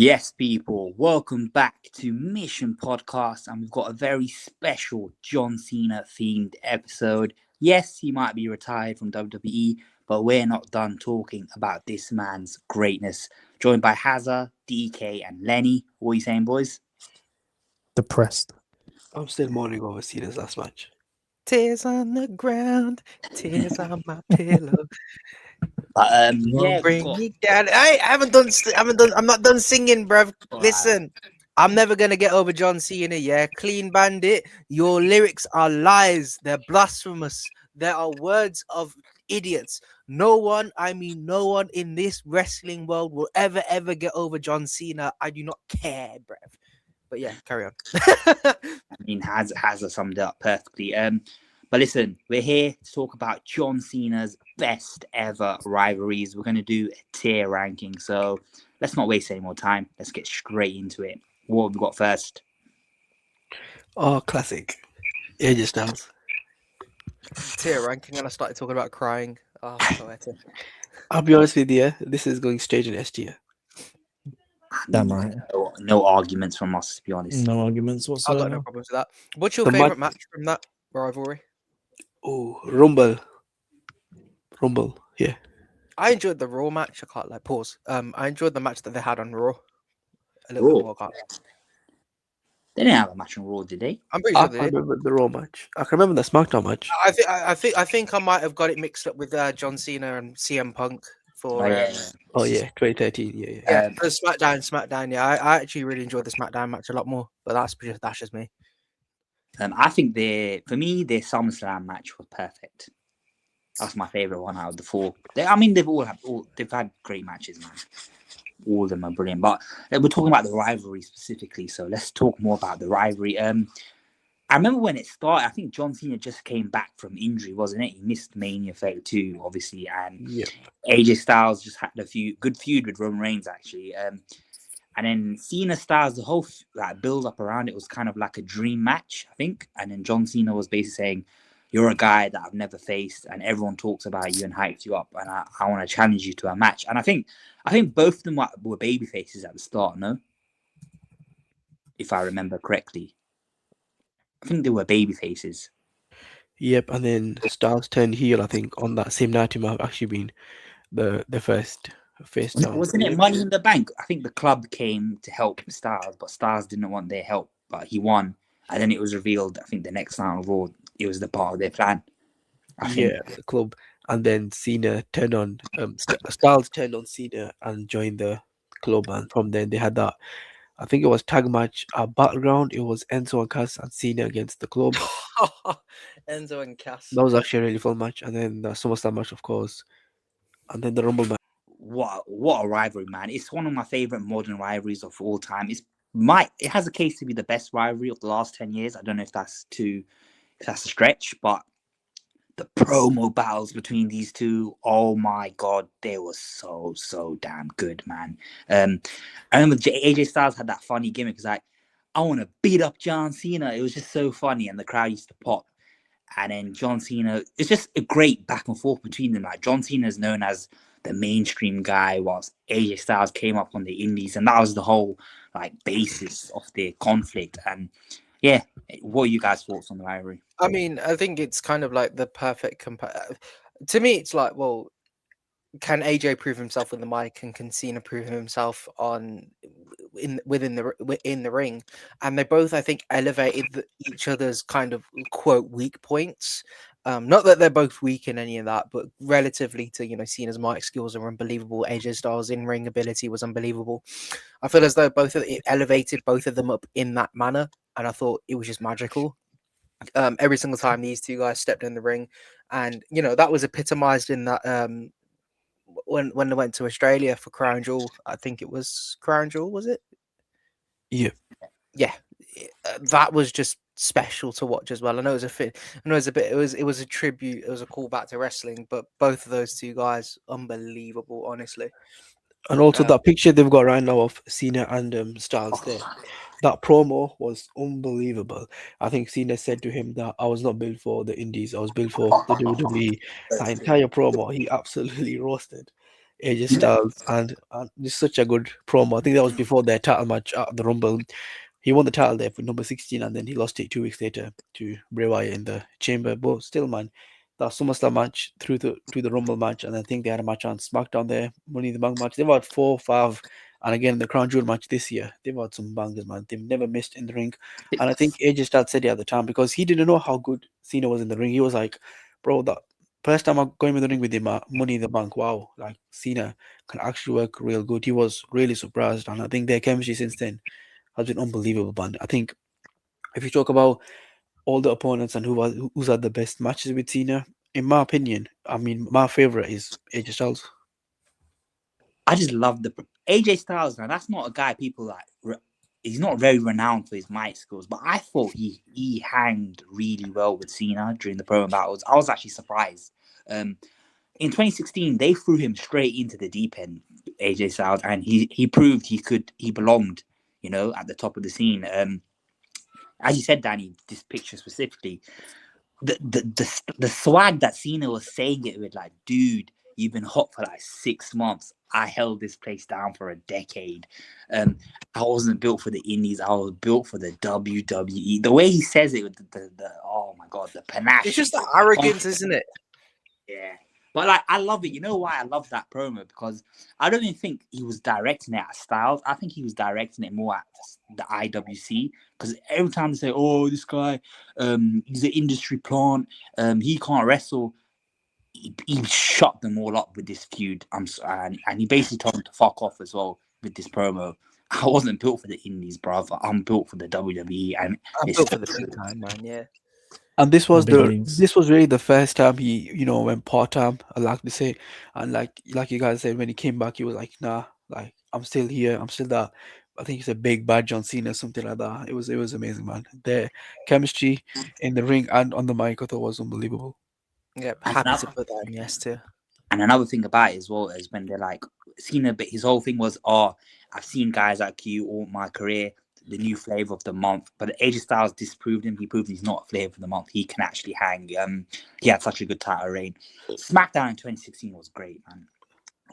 Yes, people, welcome back to Mission Podcast, and we've got a very special John Cena themed episode. Yes, he might be retired from WWE, but we're not done talking about this man's greatness. Joined by HAZZA, DK, and Lenny. What are you saying, boys? Depressed. I'm still mourning over Cena's last match. Tears on the ground, tears on my pillow. Yeah, we've Bring got... me down. I haven't done. I'm not done singing, bruv. Listen, I'm never gonna get over John Cena. Yeah, Clean Bandit. Your lyrics are lies. They're blasphemous. There are words of idiots. No one, I mean, no one in this wrestling world will ever get over John Cena. I do not care, bruv. But yeah, carry on. I mean, HAZZA summed it up perfectly. But listen, we're here to talk about John Cena's best ever rivalries. We're going to do a tier ranking, so let's not waste any more time. Let's get straight into it. What have we got first? Oh, classic. AJ Styles. Tier ranking, and I started talking about crying. Oh, poetic. I'll be honest with you, this is going straight in S tier. Damn right. No arguments from us, to be honest. No arguments I whatsoever. got no problems with that. What's your The favorite match from that rivalry? Oh, Rumble. Yeah. I enjoyed the Raw match. I can't pause. I enjoyed the match that they had on Raw. A little Raw? bit more. They didn't have a match on Raw, did they? I'm pretty I sure can't they did. remember the Raw match. I can remember the SmackDown match. I think I might have got it mixed up with John Cena and CM Punk for Oh, yeah, 2013. Yeah. for SmackDown. Yeah, I actually really enjoyed the SmackDown match a lot more. But that's just me. I think their SummerSlam match was perfect. That's my favorite one out of the four. They've had great matches, man. All of them are brilliant. But we're talking about the rivalry specifically, so let's talk more about the rivalry. I remember when it started. I think John Cena just came back from injury, wasn't it? He missed Mania 32, obviously, and AJ Styles just had a good feud with Roman Reigns, actually. And then Cena Styles, the whole build up around it was kind of like a dream match, I think. And then John Cena was basically saying, "You're a guy that I've never faced, and everyone talks about you and hypes you up, and I want to challenge you to a match." And I think both of them were baby faces at the start, no? If I remember correctly. I think they were baby faces. Yep, and then Styles turned heel, I think, on that same night. He might have actually been the first face down. Wasn't it Money in the Bank? I think the club came to help Styles, but Styles didn't want their help, but he won. And then it was revealed, I think, the next night on Raw, it was the part of their plan. The club. And then Cena turned on, Styles turned on Cena and joined the club. And from then they had that, I think it was tag match, Battleground. It was Enzo and Cass and Cena against the club. Enzo and Cass. That was actually a really fun match. And then the SummerSlam match, of course. And then the Rumble match. What a rivalry, man. It's one of my favorite modern rivalries of all time. It has a case to be the best rivalry of the last 10 years. I don't know if that's a stretch, but the promo battles between these two, oh my god, they were so damn good, man. I remember AJ Styles had that funny gimmick. It's like, I want to beat up John Cena. It was just so funny, and the crowd used to pop. And then John Cena, it's just a great back and forth between them. Like, John Cena is known as the mainstream guy, whilst AJ Styles came up on the indies, and that was the whole basis of their conflict. And yeah, what are you guys' thoughts on the rivalry? I mean, I think it's kind of like the perfect to me, it's like, well, can AJ prove himself with the mic, and can Cena prove himself within the ring? And they both, I think, elevated each other's kind of quote weak points. Not that they're both weak in any of that, but relatively to Cena's mic skills are unbelievable. AJ Styles' in-ring ability was unbelievable. I feel as though it elevated both of them up in that manner, and I thought it was just magical. Every single time these two guys stepped in the ring, and that was epitomized in that when they went to Australia for Crown Jewel. I think it was Crown Jewel, was it? Yeah. That was just special to watch as well. I know it was a tribute, it was a callback to wrestling, but both of those two guys, unbelievable, honestly. And also that picture they've got right now of Cena and Styles there. That promo was unbelievable. I think Cena said to him that I was not built for the indies, I was built for the WWE. That entire promo, he absolutely roasted AJ Styles, and this is such a good promo. I think that was before their title match at the Rumble. He won the title there for number 16, and then he lost it 2 weeks later to Bray Wyatt in the Chamber. But still, man, that SummerSlam match through to the Rumble match, and I think they had a match on SmackDown there, Money in the Bank match. They've had 4, 5, and again the Crown Jewel match this year. They've had some bangers, man. They've never missed in the ring, and I think AJ Styles said it at the time because he didn't know how good Cena was in the ring. He was like, "Bro, that first time I'm going in the ring with him, Money in the Bank, wow, like Cena can actually work real good." He was really surprised, and I think their chemistry since then has been unbelievable, man. I think if you talk about all the opponents and who's had the best matches with Cena, in my opinion, I mean, my favorite is AJ Styles. I just love the AJ Styles. Now that's not a guy people like. He's not very renowned for his mic skills, but I thought he hanged really well with Cena during the promo battles. I was actually surprised. In 2016, they threw him straight into the deep end, AJ Styles, and he proved he belonged, at the top of the scene. As you said, Danny, this picture specifically, the swag that Cena was saying it with, like, dude, you've been hot for like 6 months. I held this place down for a decade. I wasn't built for the indies. I was built for the WWE. The way he says it with the oh my god, the panache. It's just the arrogance, isn't it? Yeah. But like, I love it. You know why I love that promo? Because I don't even think he was directing it at Styles. I think he was directing it more at the IWC. Because every time they say, "Oh, this guy, he's an industry plant. He can't wrestle," he shut them all up with this feud. And he basically told them to fuck off as well with this promo. I wasn't built for the indies, bruv. I'm built for the WWE, and I'm built for the big time, man. Yeah. And this was Big this was really the first time he went part time, I like to say. And like you guys said, when he came back, he was like, "Nah, like I'm still here. I'm still that." I think it's a big badge on Cena, something like that. It was amazing, man. Their chemistry in the ring and on the mic, I thought was unbelievable. Yeah, happy to put that in yes too. And another thing about it as well is when they're like, Cena, but his whole thing was, "Oh, I've seen guys like you all my career, the new flavor of the month." But AJ Styles disproved him. He proved he's not a flavor of the month. He can actually hang. He had such a good title reign. SmackDown in 2016 was great, man.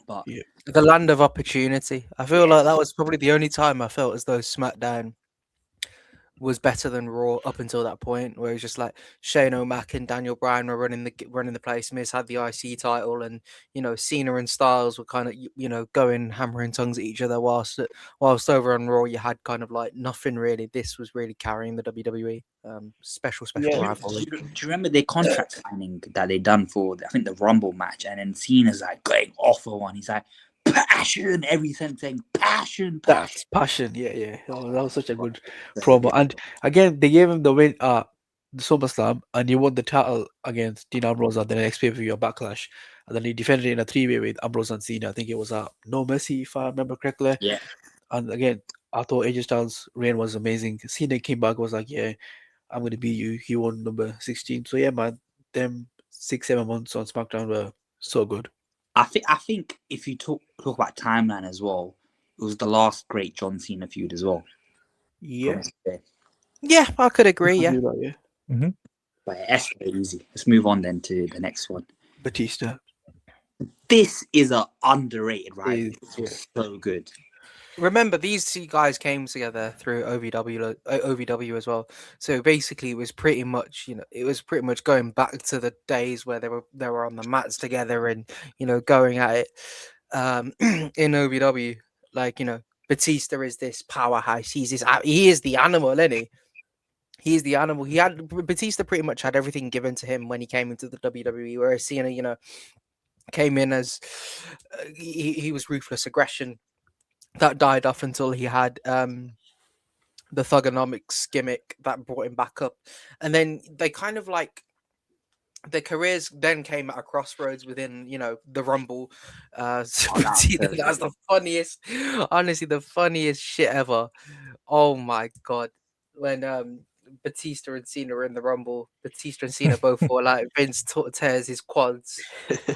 But Yeah. The land of opportunity. I feel like that was probably the only time I felt as though SmackDown was better than Raw up until that point, where it was just like Shane O'Mac and Daniel Bryan were running the place. Miz had the IC title, and Cena and Styles were kind of going hammering tongues at each other. Whilst over on Raw, you had kind of like nothing really. This was really carrying the WWE. Special rivalry. Do you remember their contract signing that they done for, I think, the Rumble match? And then Cena's like going off for one. He's like, passion, everything saying passion. That's passion. Yeah. That was such a good promo. And again, they gave him the win the SummerSlam, and he won the title against Dean Ambrose at the next pay-per-view Backlash. And then he defended it in a 3-way with Ambrose and Cena. I think it was No Mercy, if I remember correctly. Yeah. And again, I thought AJ Styles' reign was amazing. Cena came back, was like, "Yeah, I'm going to beat you." He won number 16. So yeah, man, them 6-7 months on SmackDown were so good. I think if you talk about timeline as well, it was the last great John Cena feud as well. Yeah. Yeah, I could agree. Yeah. Mm-hmm. But that's very easy. Let's move on then to the next one. Batista. This is an underrated rivalry. Yeah. So good. Remember, these two guys came together through OVW as well. So basically, it was pretty much going back to the days where they were on the mats together and going at it in OVW. Like Batista is this powerhouse. He is the animal, Lenny. He is the animal. Batista pretty much had everything given to him when he came into the WWE, whereas Cena, came in as he was ruthless aggression. That died off until he had the Thugonomics gimmick that brought him back up. And then they kind of like their careers then came at a crossroads within, the Rumble. That's the funniest, honestly, the funniest shit ever. Oh my God. When Batista and Cena were in the Rumble, Batista and Cena both fought like Vince tears his quads,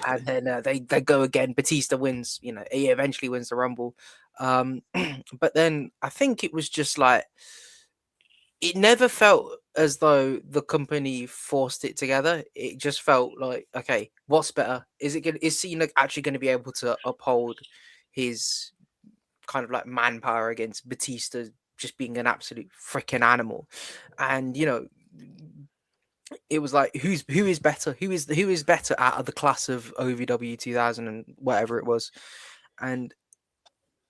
and then they go again. Batista wins, he eventually wins the Rumble. But then I think it was just like it never felt as though the company forced it together. It just felt like, okay, what's better? Is Cena actually going to be able to uphold his kind of like manpower against Batista just being an absolute freaking animal? And it was like, who is better? Who is better out of the class of OVW 2000 and whatever it was? And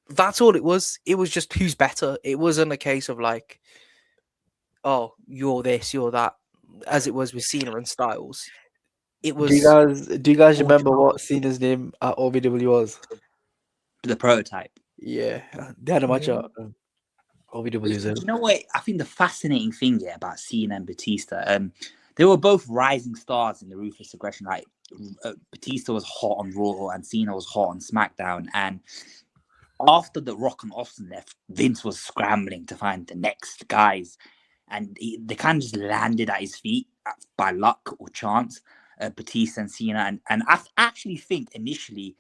that's all it was. It was just who's better. It wasn't a case of like, oh, you're this, you're that, as it was with Cena and Styles. It was Do you guys Oh, remember what Cena's name at OVW was? the prototype. Yeah, they had a match Yeah. at OVW. Do you know what? I think the fascinating thing here about Cena and Batista, they were both rising stars in the Ruthless Aggression. Like Batista was hot on Raw and Cena was hot on SmackDown. And after The Rock and Austin left, Vince was scrambling to find the next guys, and they kind of just landed at his feet by luck or chance. Batista and Cena, and I actually think initially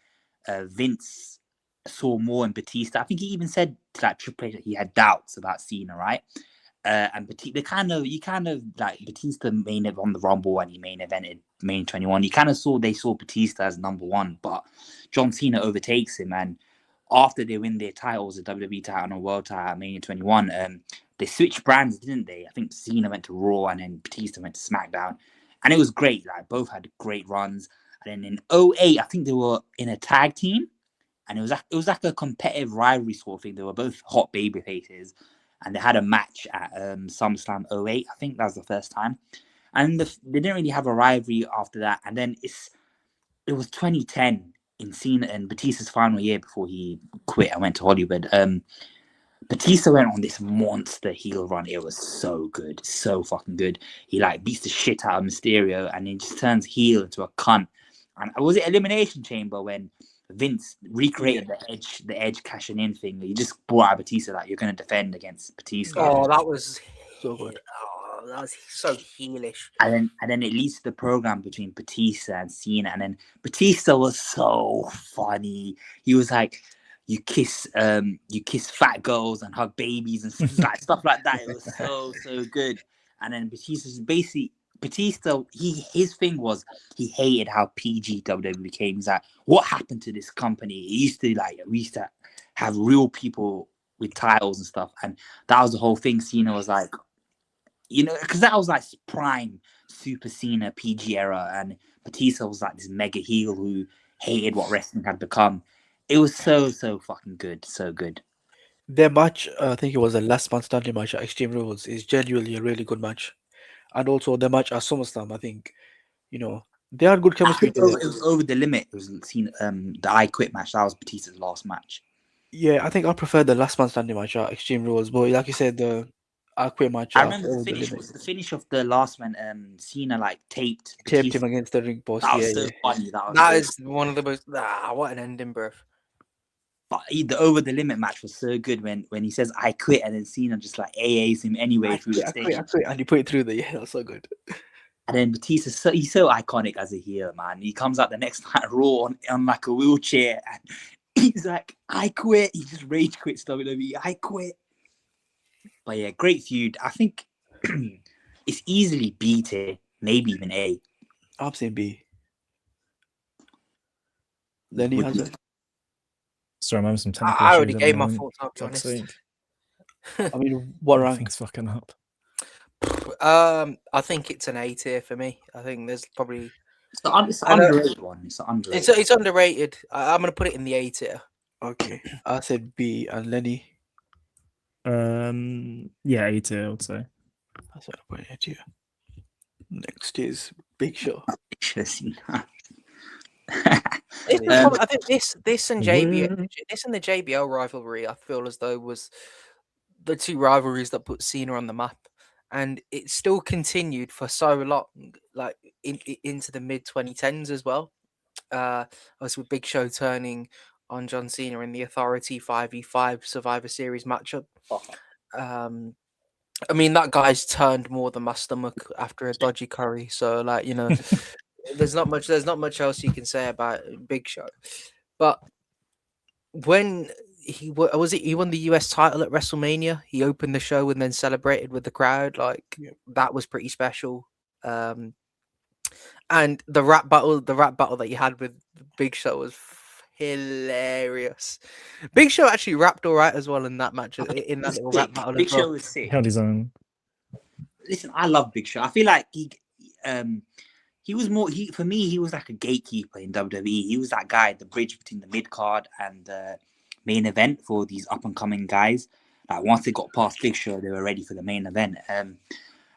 Vince saw more in Batista. I think he even said to like Triple H that he had doubts about Cena, right? And Batista, you kind of like Batista main event on the Rumble and he main evented main 21. You kind of they saw Batista as number one, but John Cena overtakes him, and after they win their titles, the WWE title and a World title at Mania 21, they switched brands, didn't they? I think Cena went to Raw and then Batista went to SmackDown, and it was great. Like both had great runs. And then in 2008, I think they were in a tag team, and it was like a competitive rivalry sort of thing. They were both hot baby faces, and they had a match at SummerSlam 2008. I think that was the first time, and they didn't really have a rivalry after that. And then it was 2010 in Cena and Batista's final year before he quit and went to Hollywood. Batista went on this monster heel run. It was so good, so fucking good. He like beats the shit out of Mysterio and he just turns heel into a cunt. And was it Elimination Chamber when Vince recreated the edge cashing in thing? He just brought out Batista like, you're going to defend against Batista. Oh, that was So good. Oh, that was so heelish. And then it leads to the program between Batista and Cena. And then Batista was so funny. He was like, you kiss fat girls and hug babies and stuff like that. It was so good. And then Batista, his thing was he hated how PG WWE became. He's like, what happened to this company? We used to have real people with titles and stuff, and that was the whole thing. Cena was like, because that was like prime Super Cena PG era, and Batista was like this mega heel who hated what wrestling had become. It was so fucking good, so good. Their match, I think it was the last man standing match at Extreme Rules, is genuinely a really good match. And also the match at SummerSlam, I think, they had good chemistry. It was Over the Limit. It was the I Quit match. That was Batista's last match. Yeah, I think I prefer the last man standing match at Extreme Rules, but like you said, the I Quit match. I remember the finish was the finish of the last when Cena like taped him against the ring post. That was so funny. That is one of the most. What an ending, bro. But the Over the Limit match was so good when he says I quit and then Cena just like AAs him anyway through the stage. I quit, and he put it through the that's so good. And then Batista, he's so iconic as a heel, man. He comes out the next night Raw on like a wheelchair and he's like, I quit. He just rage quits WWE. I quit. But yeah, great feud. I think it's easily B tier, maybe even A. I'm saying B. Lenny has it. Sorry, I'm having some technical I issues already at the gave my moment. thoughts, I'll be Fuck's honest. sake. I mean, what rank? Everything's fucking up. I think it's an A tier for me. I think there's probably It's the underrated one. It's the underrated. it's underrated. I'm gonna put it in the A tier. Okay, I said B, and Lenny. Yeah, A tier, I would say. That's what I put it here. Next is Big Show. I think this and the JBL rivalry, I feel as though was the two rivalries that put Cena on the map, and it still continued for so long, like into the mid 2010s as well. I was with Big Show turning on John Cena in the Authority 5v5 Survivor Series matchup. I mean, that guy's turned more than my stomach after a dodgy curry. So, like, there's not much else you can say about Big Show. But when he won the US title at WrestleMania. He opened the show and then celebrated with the crowd. Like that was pretty special. And the rap battle that you had with Big Show was hilarious. Big Show actually rapped all right as well in that match, in that little rap battle Big as well. Show was sick. Held his own. Listen, I love Big Show. I feel like he was more. For me, he was like a gatekeeper in WWE. He was that guy, the bridge between the mid card and the main event for these up and coming guys. Like once they got past Big Show, they were ready for the main event.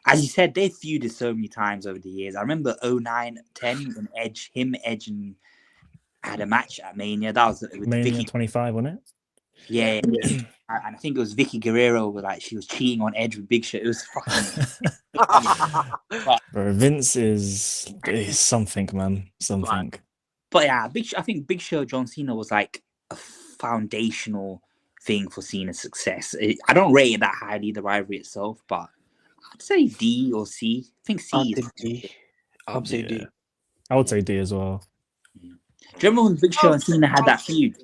As you said, they feuded so many times over the years. I remember 09, 10 when Edge and had a match at Mania. That was with Mania Vicky. 25, wasn't it? Yeah. And I think it was Vicky Guerrero. Like she was cheating on Edge with Big Show. It was fucking. Bro, Vince is something, man. Something. But yeah, I think Big Show John Cena was like a foundational thing for Cena's success. I don't rate it that highly, the rivalry itself, but I'd say D or C. I think C is D. I'm saying D. I would say D as well. Do you remember when Big Show and Cena had that feud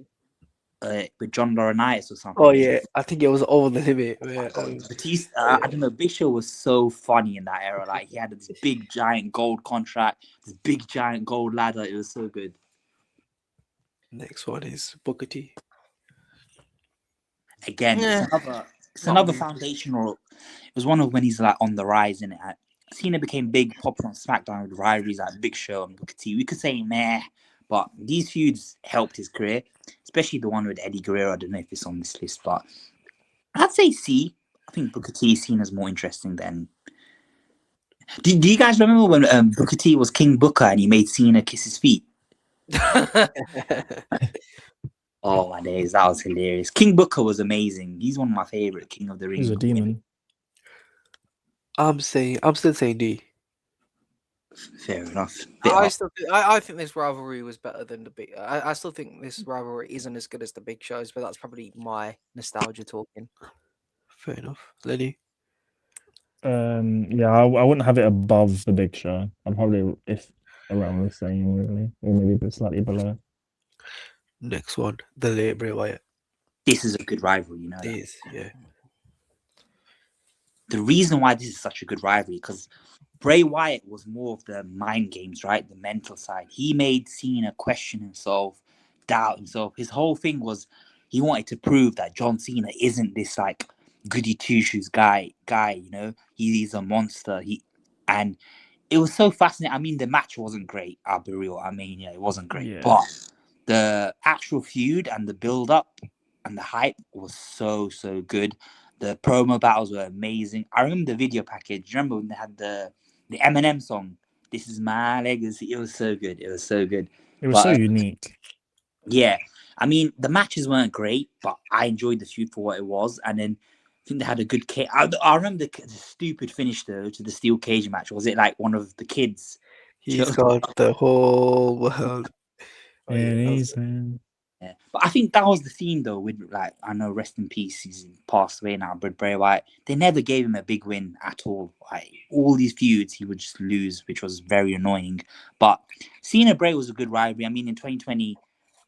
with John Laurinaitis or something? Oh yeah, I think it was over the limit. Where, Batista, I don't know. Big Show was so funny in that era. Like he had this big giant gold contract, this big giant gold ladder. It was so good. Next one is Booker T. Again, it's another foundational. It was one of when he's like on the rise in it. Cena became big, popular on SmackDown with rivalries like Big Show and Booker T. We could say meh, but these feuds helped his career, especially the one with Eddie Guerrero. I don't know if it's on this list, but I'd say C. I think Booker T is seen as more interesting than. Do you guys remember when Booker T was King Booker and he made Cena kiss his feet? Oh my days, that was hilarious. King Booker was amazing. He's one of my favorite King of the Ring. He's a demon. I'm still saying D. Fair enough. I think this rivalry was better than the big. I still think this rivalry isn't as good as the big shows, but that's probably my nostalgia talking. Fair enough. Lenny. Yeah, I wouldn't have it above the Big Show. I'm probably around the same, really, or maybe a bit slightly below. Next one, the late Bray Wyatt. This is a good rivalry, you know. It is, yeah. The reason why this is such a good rivalry because Bray Wyatt was more of the mind games, right? The mental side. He made Cena question himself, doubt himself. His whole thing was he wanted to prove that John Cena isn't this like goody two shoes guy. You know, he's a monster. And it was so fascinating. I mean, the match wasn't great. I'll be real. I mean, yeah, it wasn't great, Yeah. but the actual feud and the build up and the hype was so good. The promo battles were amazing. I remember the video package. Do you remember when they had the Eminem song? This is my legacy. It was so good. It was so good. It was so unique. Yeah. I mean, the matches weren't great, but I enjoyed the feud for what it was. And then I think they had a good cage. I remember the stupid finish though to the steel cage match. Was it like one of the kids? He's got the whole world. Yeah. But I think that was the theme though with like, I know rest in peace, he's passed away now, but Bray Wyatt, they never gave him a big win at all. Like all these feuds he would just lose, which was very annoying. But Cena Bray was a good rivalry. I mean in 2020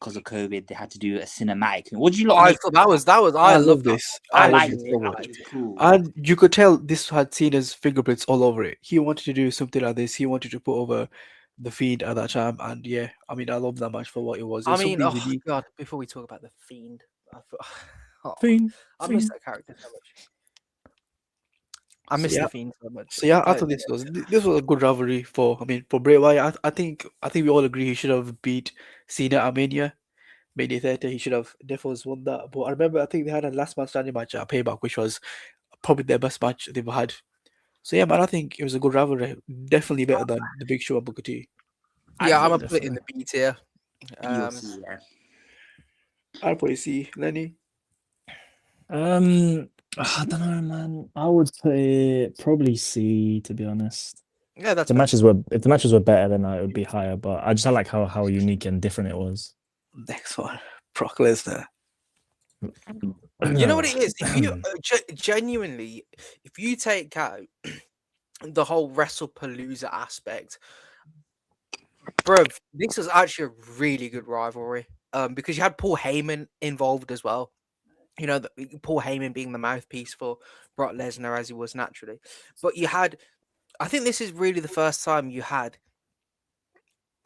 because of COVID they had to do a cinematic. What did you like? I thought that was I love this. I liked it it so so much. much. Cool. And you could tell this had Cena's fingerprints all over it. He wanted to do something like this. He wanted to put over the feed at that time, and yeah, I mean, I love that match for what it was. I mean, oh god! Before we talk about the Fiend, Fiend. I miss that character so much. I miss the Fiend so much. So yeah, I thought this was a good rivalry for. I mean, for Bray Wyatt, I think we all agree he should have beat Cena at Mania 30. He should have definitely won that. But I remember, I think they had a last man standing match at Payback, which was probably their best match they've had. So yeah, man, I think it was a good rivalry. Definitely better than the Big Show and Booker T. Yeah, I'm gonna put it in the B tier. Yeah. I'll probably see Lenny. I don't know, man. I would say probably C, to be honest. Yeah, that's if the matches were better, then it would be higher. But I just like how unique and different it was. Next one, Brock Lesnar. You know what it is? If you genuinely, if you take out the whole WrestlePalooza aspect, bro, this was actually a really good rivalry. Because you had Paul Heyman involved as well. You know, Paul Heyman being the mouthpiece for Brock Lesnar as he was naturally. But you had, I think this is really the first time you had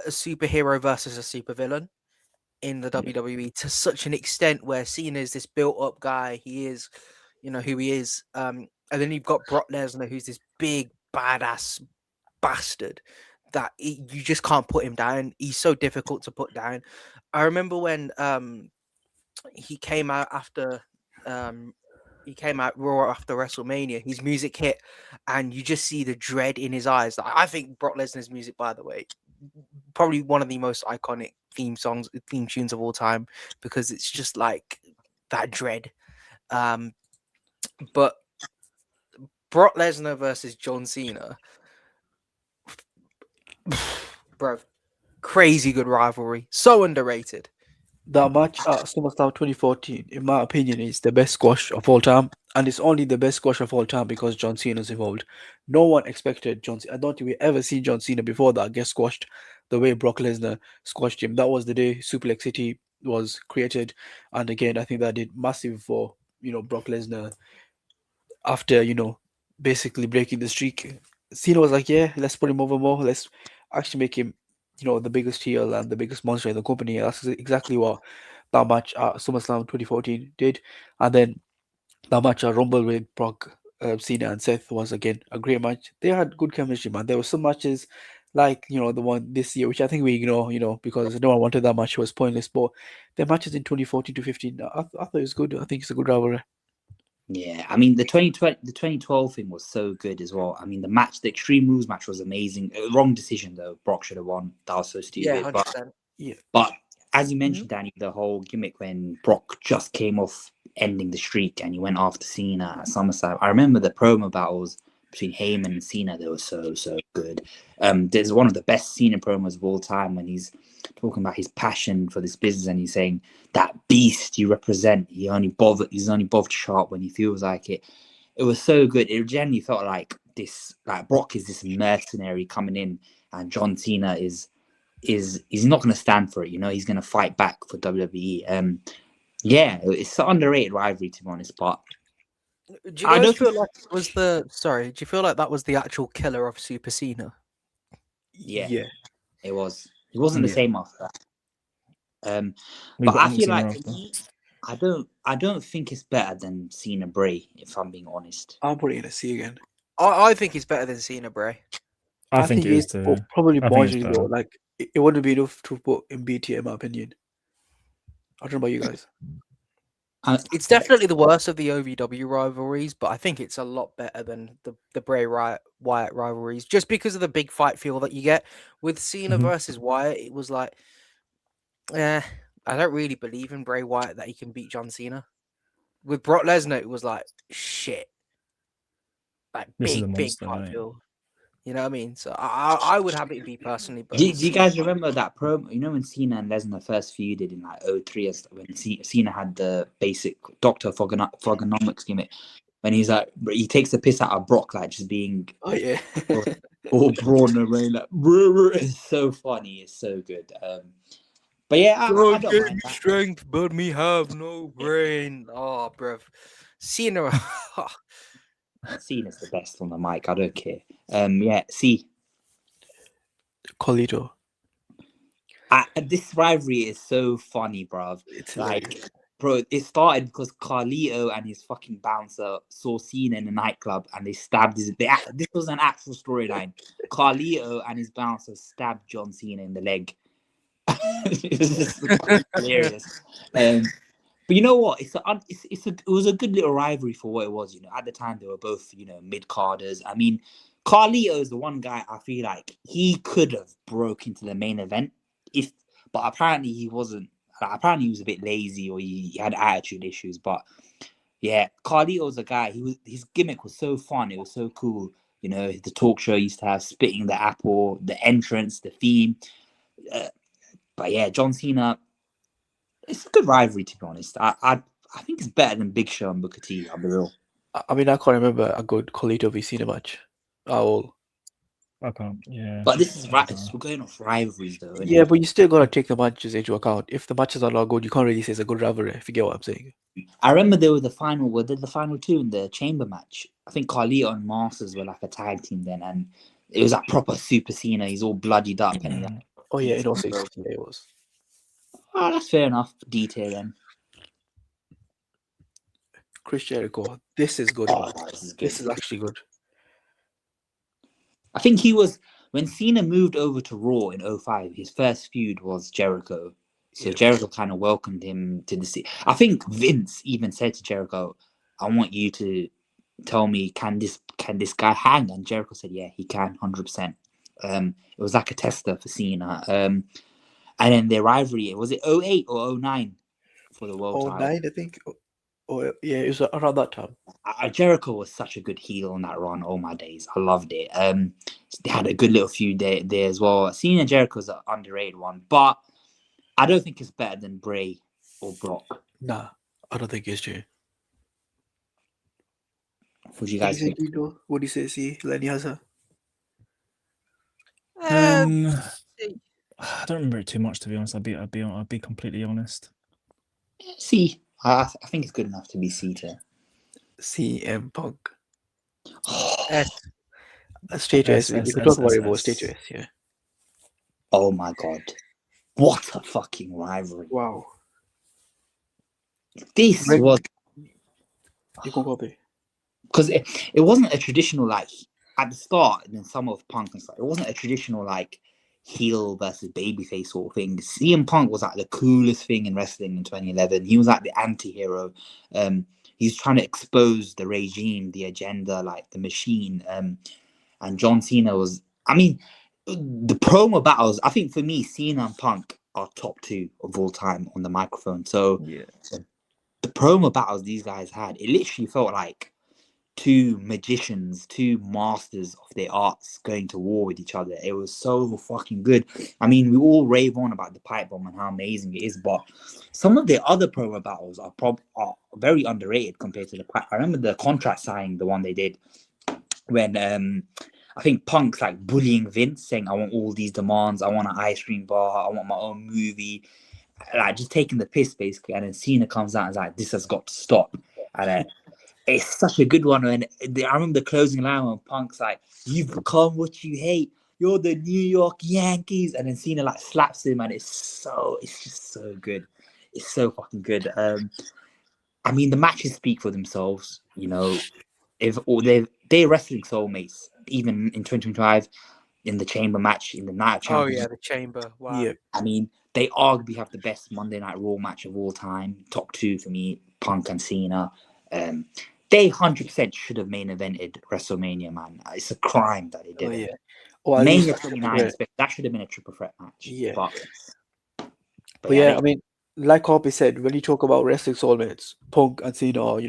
a superhero versus a supervillain in the WWE to such an extent where Cena is this built-up guy. He is, you know, who he is. And then you've got Brock Lesnar, who's this big badass bastard that you just can't put him down. He's so difficult to put down. I remember when he came out after he came out Raw after WrestleMania. His music hit, and you just see the dread in his eyes. I think Brock Lesnar's music, by the way, probably one of the most iconic theme tunes of all time, because it's just like that dread. But Brock Lesnar versus John Cena, bro, crazy good rivalry, so underrated. That match at SummerSlam 2014, in my opinion, is the best squash of all time. And it's only the best squash of all time because John Cena's involved. No one expected John Cena. I don't think we ever seen John Cena before that get squashed the way Brock Lesnar squashed him. That was the day Suplex City was created. And again, I think that did massive for, Brock Lesnar after, basically breaking the streak. Cena was like, yeah, let's put him over more. Let's actually make him, the biggest heel and the biggest monster in the company. That's exactly what that match at SummerSlam 2014 did. And then that match at Rumble with Brock, Cena, and Seth was again a great match. They had good chemistry, man. There were some matches like the one this year, which I think we ignore, because no one wanted that match. It was pointless. But the matches in 2014 to 15, I thought it was good. I think it's a good rivalry. Yeah, I mean the 2012 thing was so good as well. I mean the Extreme Rules match was amazing. Wrong decision though. Brock should have won. That was so stupid. Yeah, 100%. But as you mentioned, Danny, the whole gimmick when Brock just came off ending the streak and he went after Cena at SummerSlam. I remember the promo battles between Heyman and Cena. They were so good. There's one of the best Cena promos of all time when he's talking about his passion for this business and he's saying that beast you represent. He's only bothered to show up when he feels like it. It was so good. It genuinely felt like Brock is this mercenary coming in, and John Cena is he's not going to stand for it. He's going to fight back for WWE. Yeah, it's an underrated rivalry to be honest. But do you guys feel like it was do you feel like that was the actual killer of Super Cena? Yeah. It was. He wasn't the same after that. But got I feel like after. I don't think it's better than Cena Bray, if I'm being honest. I'll put it in a C again. I think it's better than Cena Bray. I think it is too. Probably I think it's marginally though. better. Like it wouldn't be enough to put in BT in my opinion. I don't know about you guys. It's definitely the worst of the OVW rivalries, but I think it's a lot better than the Bray Wyatt rivalries, just because of the big fight feel that you get with Cena versus Wyatt. It was like, I don't really believe in Bray Wyatt that he can beat John Cena. With Brock Lesnar, it was like shit, like big fight feel. You know what I mean? So I would have it be personally. But do you guys remember that promo? When Cena and Lesnar first feuded in like 03, when Cena had the basic Dr. Fogonomics gimmick, when he's like, he takes the piss out of Brock, like just being all broad and rain, like it's so funny, it's so good. But yeah, I don't mind that. Strength, but me have no brain. Oh, bruv. Cena. Cena's the best on the mic. I don't care. Yeah, see. Colito. This rivalry is so funny, bruv. It's like, bro, it started because Carlito and his fucking bouncer saw Cena in a nightclub and they stabbed this was an actual storyline. Carlito and his bouncer stabbed John Cena in the leg. It was just hilarious. But you know what? It was a good little rivalry for what it was. At the time they were both mid-carders. I mean, Carlito is the one guy I feel like he could have broke into the main event but apparently he wasn't. Apparently he was a bit lazy or he had attitude issues. But yeah, Carlito's a guy. His gimmick was so fun. It was so cool. The talk show used to have spitting the apple, the entrance, the theme. But yeah, John Cena. It's a good rivalry, to be honest. I think it's better than Big Show and Booker T. I'll be real. I mean, I can't remember a good Colito v Cena match at all. I can't. Yeah. But this is I right. don't know. We're going off rivalries though. Innit? Yeah, but you still gotta take the matches into account. If the matches are not good, you can't really say it's a good rivalry. If you get what I'm saying. I remember there was the final. Were they the final two in the chamber match? I think Carlito and Masters were like a tag team then, and it was like proper Super Cena. He's all bloodied up, and like, Oh yeah, in 06. Yeah, it was. oh, that's fair enough. Detail then. Chris Jericho. This is good. Oh, Man. this is good. This is actually good. I think he was when Cena moved over to Raw in 05, his first feud was Jericho. So Yeah. Jericho kind of welcomed him to the scene. I think Vince even said to Jericho, "I want you to tell me, can this guy hang?" And Jericho said, "Yeah, he can, 100%." It was like a tester for Cena. And then their rivalry, was it 08 or 09 for the world title? 09, I think. Oh yeah, it was around that time. Jericho was such a good heel on that run. All my days, I loved it. They had a good little feud there as well. Cena and Jericho's an underrated one, but I don't think it's better than Bray or Brock. Nah, I don't think it's true. What do you guys think? What do you say? See, Lenny HAZZA. I don't remember it too much, to be honest. I'll be completely honest. See, I think it's good enough to be Cena. CM Punk. S. Straight to S. We can talk about it more. Straight to S. Yeah. Oh my god, what a fucking rivalry! Wow. This Greg- was You can copy. because it wasn't a traditional like at the start and then some of Punk and stuff. It wasn't a traditional like heel versus babyface sort of thing. CM Punk was like the coolest thing in wrestling in 2011. He was like the anti-hero. He's trying to expose the regime, the agenda, like the machine. And John Cena was, I mean, the promo battles, I think for me, Cena and Punk are top two of all time on the microphone. So Yeah. the promo battles these guys had, it literally felt like two magicians, two masters of their arts going to war with each other. It was so fucking good. I mean, we all rave on about the pipe bomb and how amazing it is, but some of the other promo battles are very underrated compared to the pipe. I remember the contract signing, the one they did when I think Punk's like bullying Vince, saying, "I want all these demands. I want an ice cream bar. I want my own movie." Like just taking the piss basically, and then Cena comes out and is like, "This has got to stop." And it's such a good one. And I remember the closing line when Punk's like, "You've become what you hate. You're the New York Yankees." And then Cena like slaps him, and it's just so good. It's so fucking good. I mean, the matches speak for themselves. You know, if or they're wrestling soulmates, even in 2025 in the chamber match in the Night of Oh Champions. yeah, the chamber. Wow. Yeah. I mean, they arguably have the best Monday Night Raw match of all time. Top two for me, Punk and Cena. They 100% should have main evented WrestleMania, man. It's a crime that they Oh didn't. yeah. Or at Mania least 29, that should have been a triple threat match. Yeah. But yeah, I mean, like CARPE said, when you talk about wrestling soulmates, Punk and Cena are,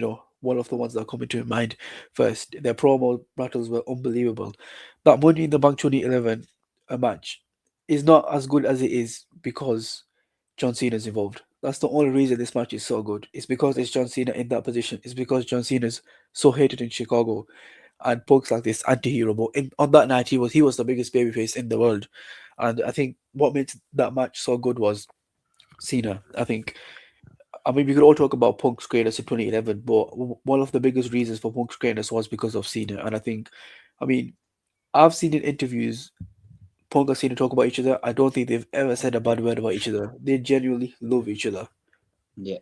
one of the ones that come into mind first. Their promo battles were unbelievable. That Money in the Bank 2011 match is not as good as it is because John Cena's involved. That's the only reason this match is so good. It's because it's John Cena in that position. It's because John Cena's so hated in Chicago, and Punk's like this anti-hero. But on that night, he was the biggest babyface in the world, and I think what made that match so good was Cena. I mean, we could all talk about Punk's greatness in 2011, but one of the biggest reasons for Punk's greatness was because of Cena. And I mean, I've seen in interviews Punk and Cena talk about each other. I don't think they've ever said a bad word about each other. They genuinely love each other. Yeah.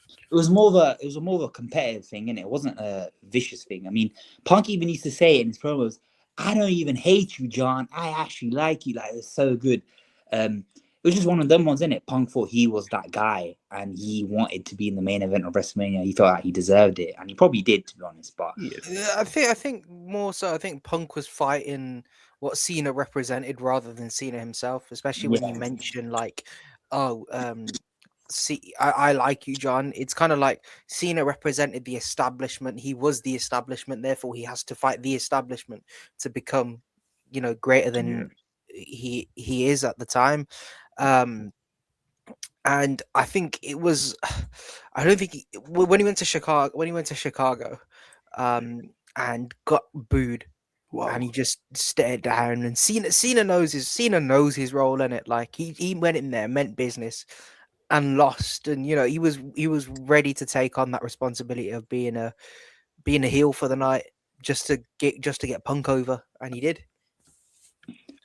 It was more of a competitive thing, and it wasn't a vicious thing. I mean, Punk even used to say it in his promos, "I don't even hate you, John. I actually like you. Like it's so good." It was just one of them ones, innit? Punk thought he was that guy, and he wanted to be in the main event of WrestleMania. He felt like he deserved it, and he probably did, to be honest. But Yeah, I think more so. I think Punk was fighting what Cena represented rather than Cena himself, especially when you mention like, oh, see, I like you, John. It's kind of like Cena represented the establishment. He was the establishment, therefore he has to fight the establishment to become, greater than he is at the time. And I think it was, I don't think when he went to Chicago, and got booed Wow. and he just stared down. And Cena knows his role in it. Like he went in there, meant business, and lost. And he was ready to take on that responsibility of being a heel for the night, just to get Punk over, and he did.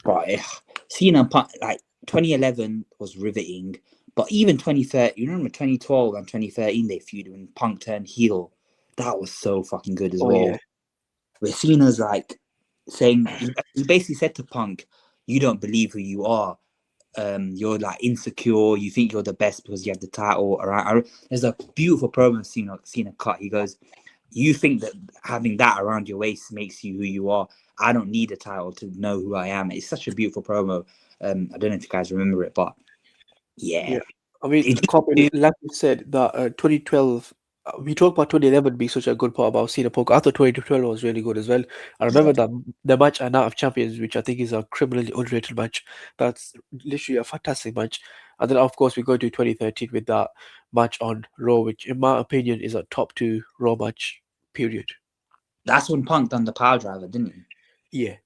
Right, Cena and Punk, like 2011 was riveting, but even 2013, you remember 2012 and 2013 they feuded when Punk turned heel. That was so fucking good as well. Yeah. Where Cena's like saying, he basically said to Punk, "You don't believe who you are. You're like insecure. You think you're the best because you have the title." Around. There's a beautiful promo Cena cut. He goes, "You think that having that around your waist makes you who you are. I don't need a title to know who I am." It's such a beautiful promo. I don't know if you guys remember it, but yeah. I mean, like you said, that 2012. We talked about 2011 being such a good part about Cena Punk. I thought 2012 was really good as well. I remember that the match at Night of Champions, which I think is a criminally underrated match. That's literally a fantastic match. And then, of course, we go to 2013 with that match on Raw, which, in my opinion, is a top 2 Raw match. Period. That's when Punk done the power driver, didn't he? Yeah.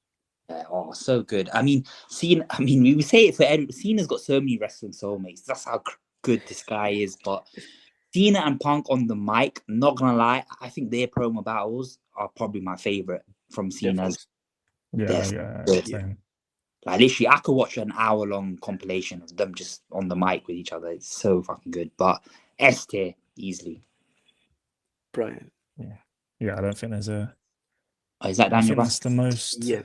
Oh, so good. I mean, Cena. I mean, we say it for every. Cena's got so many wrestling soulmates. That's how good this guy is. But Cena and Punk on the mic, not gonna lie, I think their promo battles are probably my favorite from Cena's. Yeah. Same. Like literally, I could watch an hour-long compilation of them just on the mic with each other. It's so fucking good. But S tier easily. Brian. Yeah, I don't think there's a. Oh, is that I Daniel think that's the most. Yeah.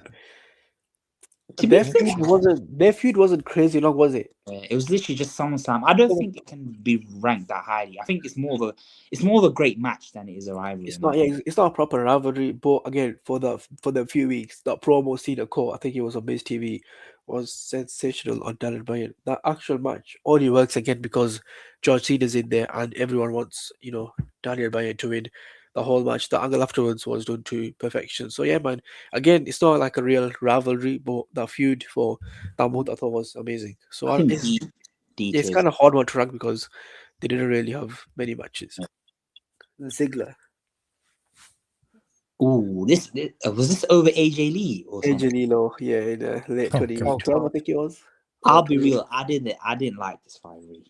To Their be fair, feud wasn't crazy long, was it? it was literally just SummerSlam. I don't think it can be ranked that highly. I think it's more of a great match than it is a rivalry. It's not. Yeah, it's not a proper rivalry. But again, for the few weeks, that promo Cena caught, I think it was on Miz TV, was sensational on Daniel Bryan. That actual match only works again because George Cena's in there, and everyone wants Daniel Bryan to win the whole match. The angle afterwards was done to perfection. So yeah, man. Again, it's not like a real rivalry, but the feud for that month I thought was amazing. So I think it's kind of hard one to rank because they didn't really have many matches. Ziggler. Ooh, this was this over AJ Lee or something? AJ Lee, yeah, in the late 2012, I think it was. I'll be real. I didn't like this rivalry.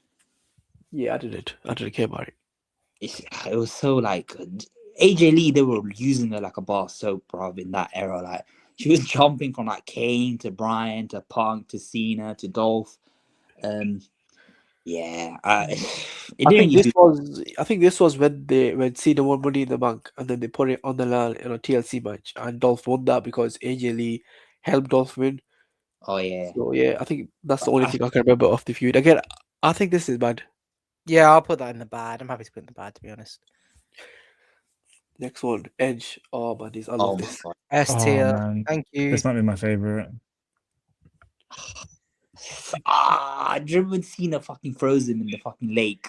Yeah, I didn't care about it. It was so like AJ Lee. They were using her like a bar soap, bro. In that era, like she was jumping from like Kane to Bryan to Punk to Cena to Dolph. Yeah, I think this was when Cena won Money in the Bank, and then they put it on the line in a TLC match, and Dolph won that because AJ Lee helped Dolph win. Oh yeah. So yeah, I think that's the only thing I can remember of the feud. Again, I think this is bad. Yeah, I'll put that in the bad. I'm happy to put it in the bad, to be honest. Next one, Edge. Oh man, I love this. S tier. Thank you. This might be my favorite. Do you remember when Cena fucking froze him in the fucking lake?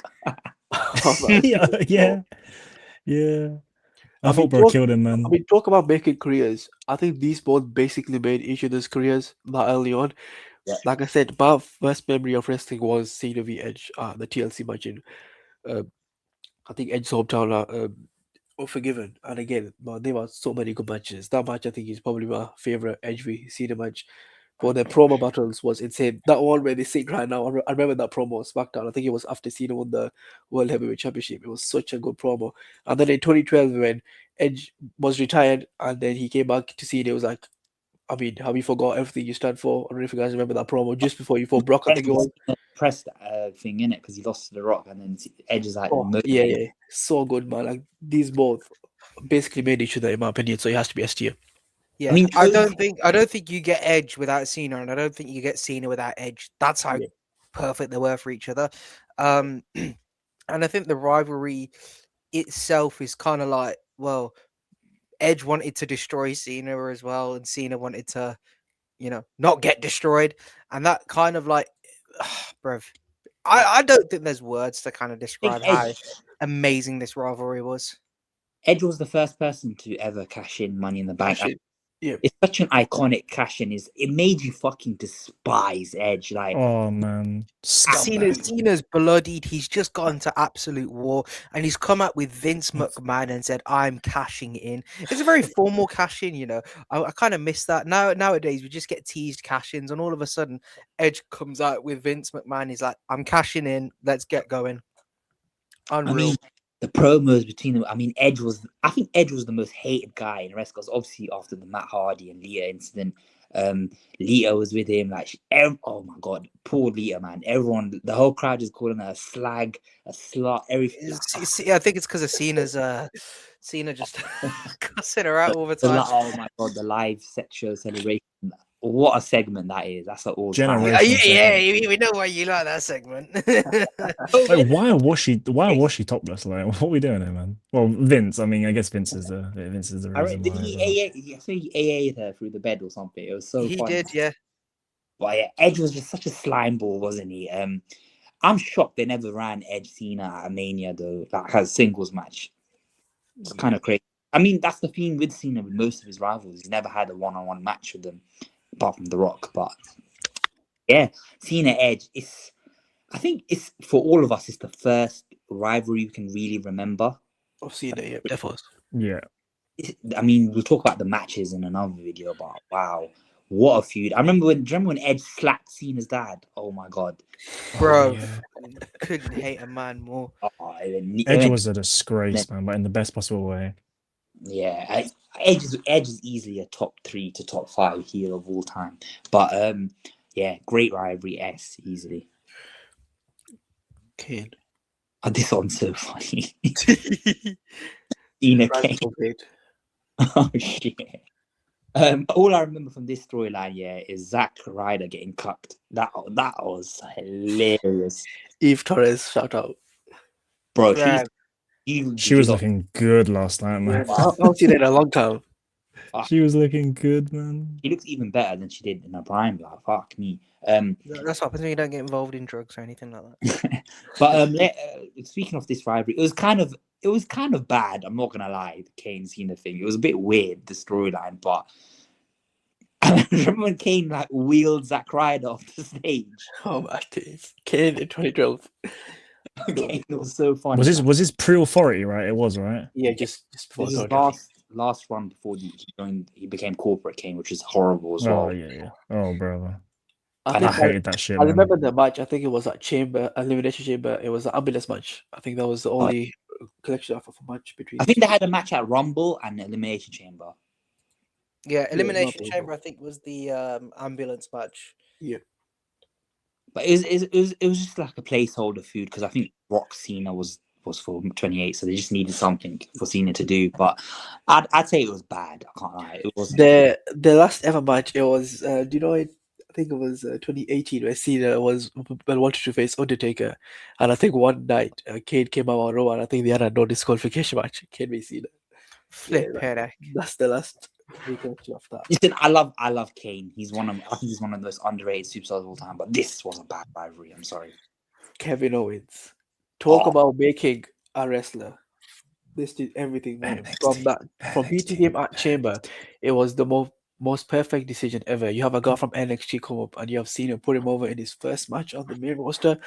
Yeah. I thought bro killed him, man. I mean, talk about making careers. I think these both basically made each other's careers that early on. Yeah. Like I said, my first memory of wrestling was Cena v Edge, the TLC match in, I think Edge's hometown, Unforgiven. And again, man, there were so many good matches. That match, I think, is probably my favorite Edge v Cena match. But the promo battles was insane. That one where they sing right now, I remember that promo on SmackDown. I think it was after Cena won the World Heavyweight Championship. It was such a good promo. And then in 2012, when Edge was retired and then he came back to Cena, it was like, I mean, have you forgot everything you stand for? I don't know if you guys remember that promo just before you fought Brock, I think it was. Pressed thing in it because he lost to The Rock, and then Edge is like, yeah, so good, man. Like these both basically made each other, in my opinion. So it has to be S tier. Yeah, I mean, I don't think you get Edge without Cena, and I don't think you get Cena without Edge. That's how perfect they were for each other. And I think the rivalry itself is kind of like, well, Edge wanted to destroy Cena as well, and Cena wanted to, not get destroyed, and that kind of like, bruv, I don't think there's words to kind of describe how amazing this rivalry was. Edge was the first person to ever cash in Money in the Bank. Yeah. It's such an iconic cash-in. It made you fucking despise Edge. Like, Oh man, scumbag. Cena's bloodied. He's just got into absolute war, and he's come out with Vince McMahon and said, "I'm cashing in." It's a very formal cash in, you know. I kind of miss that. Nowadays, we just get teased cash ins, and all of a sudden, Edge comes out with Vince McMahon. He's like, "I'm cashing in. Let's get going." Unreal. I mean, the promos between them. I mean, I think Edge was the most hated guy in wrestling because obviously after the Matt Hardy and Lita incident, Lita was with him. Like, oh my god, poor Lita, man. Everyone, the whole crowd is calling her a slag, a slut, everything. I think it's because of Cena just cussing her out all the time. Oh my god, the live sexual celebration. What a segment that is. That's an all time. Generation. We know why you like that segment. Like, why was she topless? Like, what are we doing here, man? Well, Vince. I mean, I guess Vince is the reason I did why. he AA'd her through the bed or something? It was so He funny. did, yeah. But yeah, Edge was just such a slime ball, wasn't he? I'm shocked they never ran Edge Cena at a Mania though, like as a singles match. It's kind of crazy. I mean, that's the theme with Cena with most of his rivals. He's never had a one-on-one match with them, apart from The Rock. But yeah, Cena Edge. I think it's for all of us. It's the first rivalry you can really remember. Of Cena, yeah, definitely. Yeah. I mean, we'll talk about the matches in another video, but wow, what a feud! Do you remember when Edge slapped Cena's dad? Oh my god, Bro, yeah. couldn't hate a man more. Edge was a disgrace, man, but in the best possible way. Yeah, Edge is easily a top 3 to top 5 heel of all time. But yeah, great rivalry, easily. Kane. Oh, this one's so funny. Cena Kane. Oh shit. All I remember from this storyline, yeah, is Zack Ryder getting cucked. That was hilarious. Eve Torres, shout out. Bro, Yeah. She was looking good last night, man. I haven't seen it in a long time. She was looking good, man. She looks even better than she did in her prime. Like, fuck me. That's what happens when you don't get involved in drugs or anything like that. But speaking of this rivalry, it was kind of bad. I'm not gonna lie, the Kane Cena thing. It was a bit weird, the storyline. But I remember when Kane like wheeled Zack Ryder off the stage. Oh my days. Kane in 2012. Kane was so funny. Was his pre-authority, right? It was, right? Yeah, just before This is last run before he became corporate Kane, which is horrible as well. Oh yeah. Oh brother. I hated that shit. I remember the match. I think it was at Elimination Chamber. It was an ambulance match. I think that was the only collection of a match between. I think they had a match at Rumble and Elimination Chamber. Yeah, Elimination Chamber, I think, was the ambulance match. Yeah. But it was just like a placeholder feud because I think Rock Cena was for 28, so they just needed something for Cena to do. But I'd say it was bad. I can't lie. It was the last ever match. It was. Do you know it? I think it was 2018 where Cena wanted to face Undertaker, and I think one night Kane came out on Raw, and I think they had a no disqualification match. Kane v Cena. Flip That's the last recollection of that. Listen, I love Kane. I think he's one of the most underrated superstars of all time. But this was a bad rivalry. I'm sorry. Kevin Owens. Talk about making a wrestler. This did everything, man. From beating him at Chamber, it was the most perfect decision ever. You have a guy from NXT come up and you have seen him put him over in his first match on the main roster.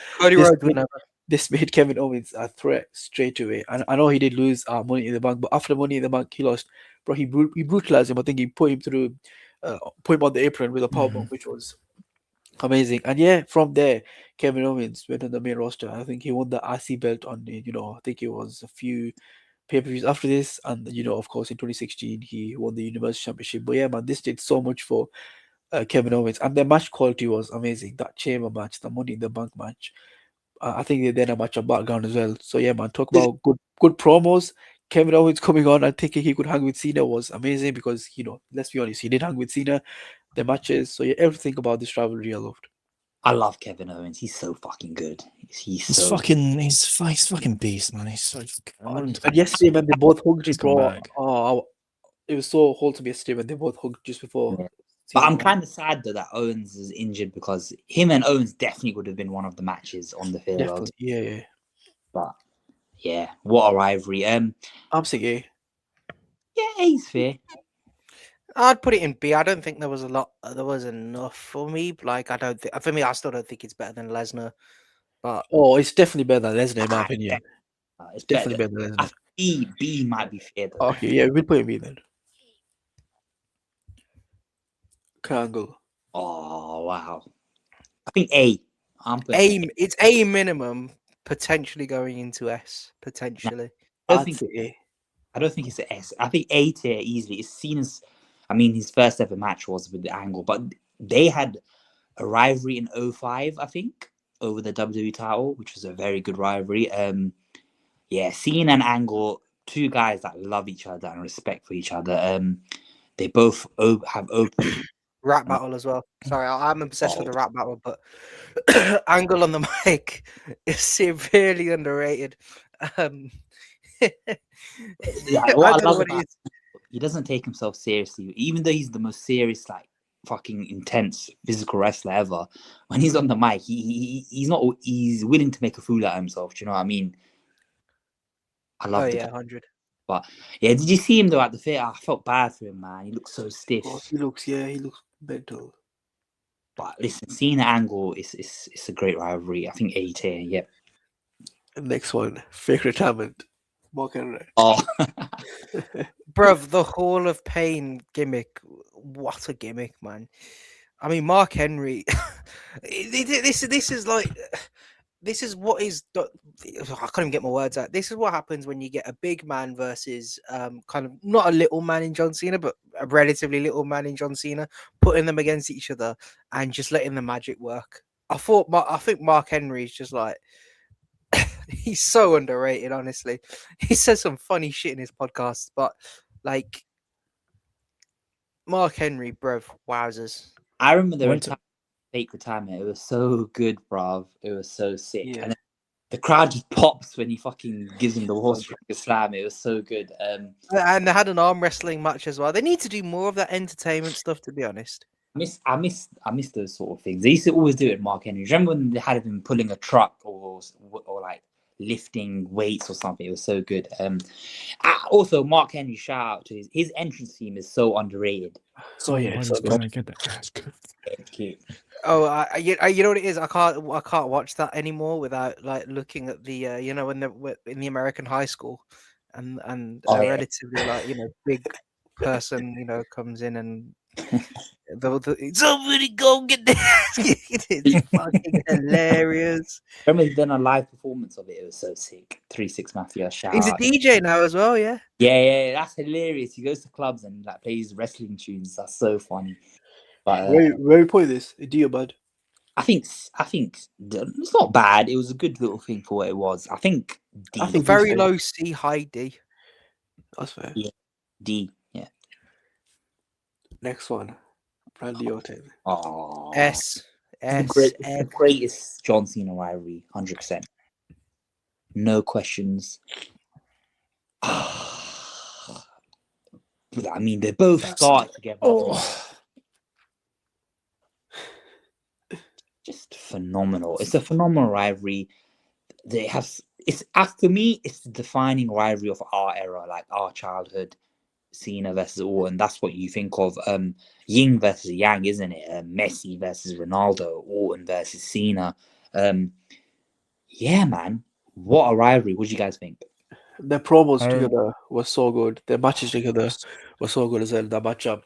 This made Kevin Owens a threat straight away. And I know he did lose Money in the Bank, but after Money in the Bank, he lost. Bro, he brutalized him. I think he put him on the apron with a powerbomb, which was amazing. And yeah, from there, Kevin Owens went on the main roster. I think he won the RC belt on, I think it was a few pay-per-views after this. And, of course, in 2016, he won the Universal Championship. But yeah, man, this did so much for Kevin Owens. And the match quality was amazing. That Chamber match, the Money in the Bank match. I think they did a match on background as well. So yeah, man, talk about good promos. Kevin Owens coming on and thinking he could hang with Cena was amazing because, let's be honest, he did hang with Cena, the matches. So yeah, everything about this rivalry I loved. I love Kevin Owens. He's so fucking good. He's fucking beast, man. He's so good. And yesterday, when they both hugged, bro, it was so wholesome yesterday when they both hugged just before. Yeah. But I'm kind of sad that Owens is injured because him and Owens definitely would have been one of the matches on the field. Yeah. But yeah, what a rivalry. I'm saying, yeah, he's fair. I'd put it in B. I don't think there was a lot. There was enough for me. Like I don't think for me, I still don't think it's better than Lesnar. But Oh, it's definitely better than Lesnar in my Ah, opinion. it's Definitely better. better than I Lesnar. think B might be fair though. Okay, yeah, we'll put it B then. Triangle. Oh wow. I think A. I'm putting A, it's A minimum, potentially going into S. Potentially. I don't I'd think say A. I don't think it's an S. I think A tier easily. It's seen as, I mean, his first ever match was with the Angle, but they had a rivalry in 05, I think, over the WWE title, which was a very good rivalry. Yeah, Cena and Angle, two guys that love each other and respect for each other. They both have open. Rap battle as well. Sorry, I'm obsessed with Oh. the rap battle, but Angle on the mic is severely underrated. Yeah, I what I don't know love what it about is. he doesn't take himself seriously, even though he's the most serious, like fucking intense physical wrestler ever. When he's on the mic, he's not. He's willing to make a fool out of himself. Do you know what I mean? I Oh love the yeah, guy. 100. But yeah, did you see him though at the theater? I felt bad for him, man. He looked so stiff. Oh, he looks mental. But listen, seeing the Angle is a great rivalry. I think A tier. Yep. Next one, fake retirement. Mark Henry. Oh, Bruv, the Hall of Pain gimmick. What a gimmick, man. I mean, Mark Henry. This is like. This is what is. I can't even get my words out. This is what happens when you get a big man versus kind of not a little man in John Cena, but a relatively little man in John Cena, putting them against each other and just letting the magic work. I think Mark Henry is just like. He's so underrated, honestly. He says some funny shit in his podcast, but like Mark Henry, bruv, wowzers. I remember the Went to, fake retirement. It was so good, bruv. It was so sick. Yeah. And then the crowd just pops when he fucking gives him the horse slam. It was so good. And they had an arm wrestling match as well. They need to do more of that entertainment stuff, to be honest. I miss those sort of things. They used to always do it, Mark Henry. Remember when they had him pulling a truck or like lifting weights or something? It was so good. Also, Mark Henry, shout out to his entrance theme is so underrated. So yeah, why so does Connor get that? That's good. It's cute. Oh, you know what it is? I can't watch that anymore without like looking at the you know when they're in the American high school, and Oh, a yeah. relatively like big person comes in and somebody go get this. It's fucking hilarious. Remember he done a live performance of it. It was so sick. 3-6 Mafia, shout He's a out. DJ now as well, yeah. Yeah, that's hilarious. He goes to clubs and like plays wrestling tunes. That's so funny. But where we put this? D or bad? I think it's not bad. It was a good little thing for what it was. I think D. I think Very D's low C, high D. That's fair. Yeah. D. Yeah. Next one, Randy Orton. Oh, S. the greatest John Cena rivalry, 100%. No questions. I mean, they both start together. Oh, Just phenomenal. It's a phenomenal rivalry. They have for me, it's the defining rivalry of our era, like our childhood. Cena versus Orton. That's what you think of. Yin versus Yang, isn't it? Messi versus Ronaldo. Orton versus Cena. Yeah, man. What a rivalry. What do you guys think? Their promos I- together were so good. Their matches together were so good as well. That match up,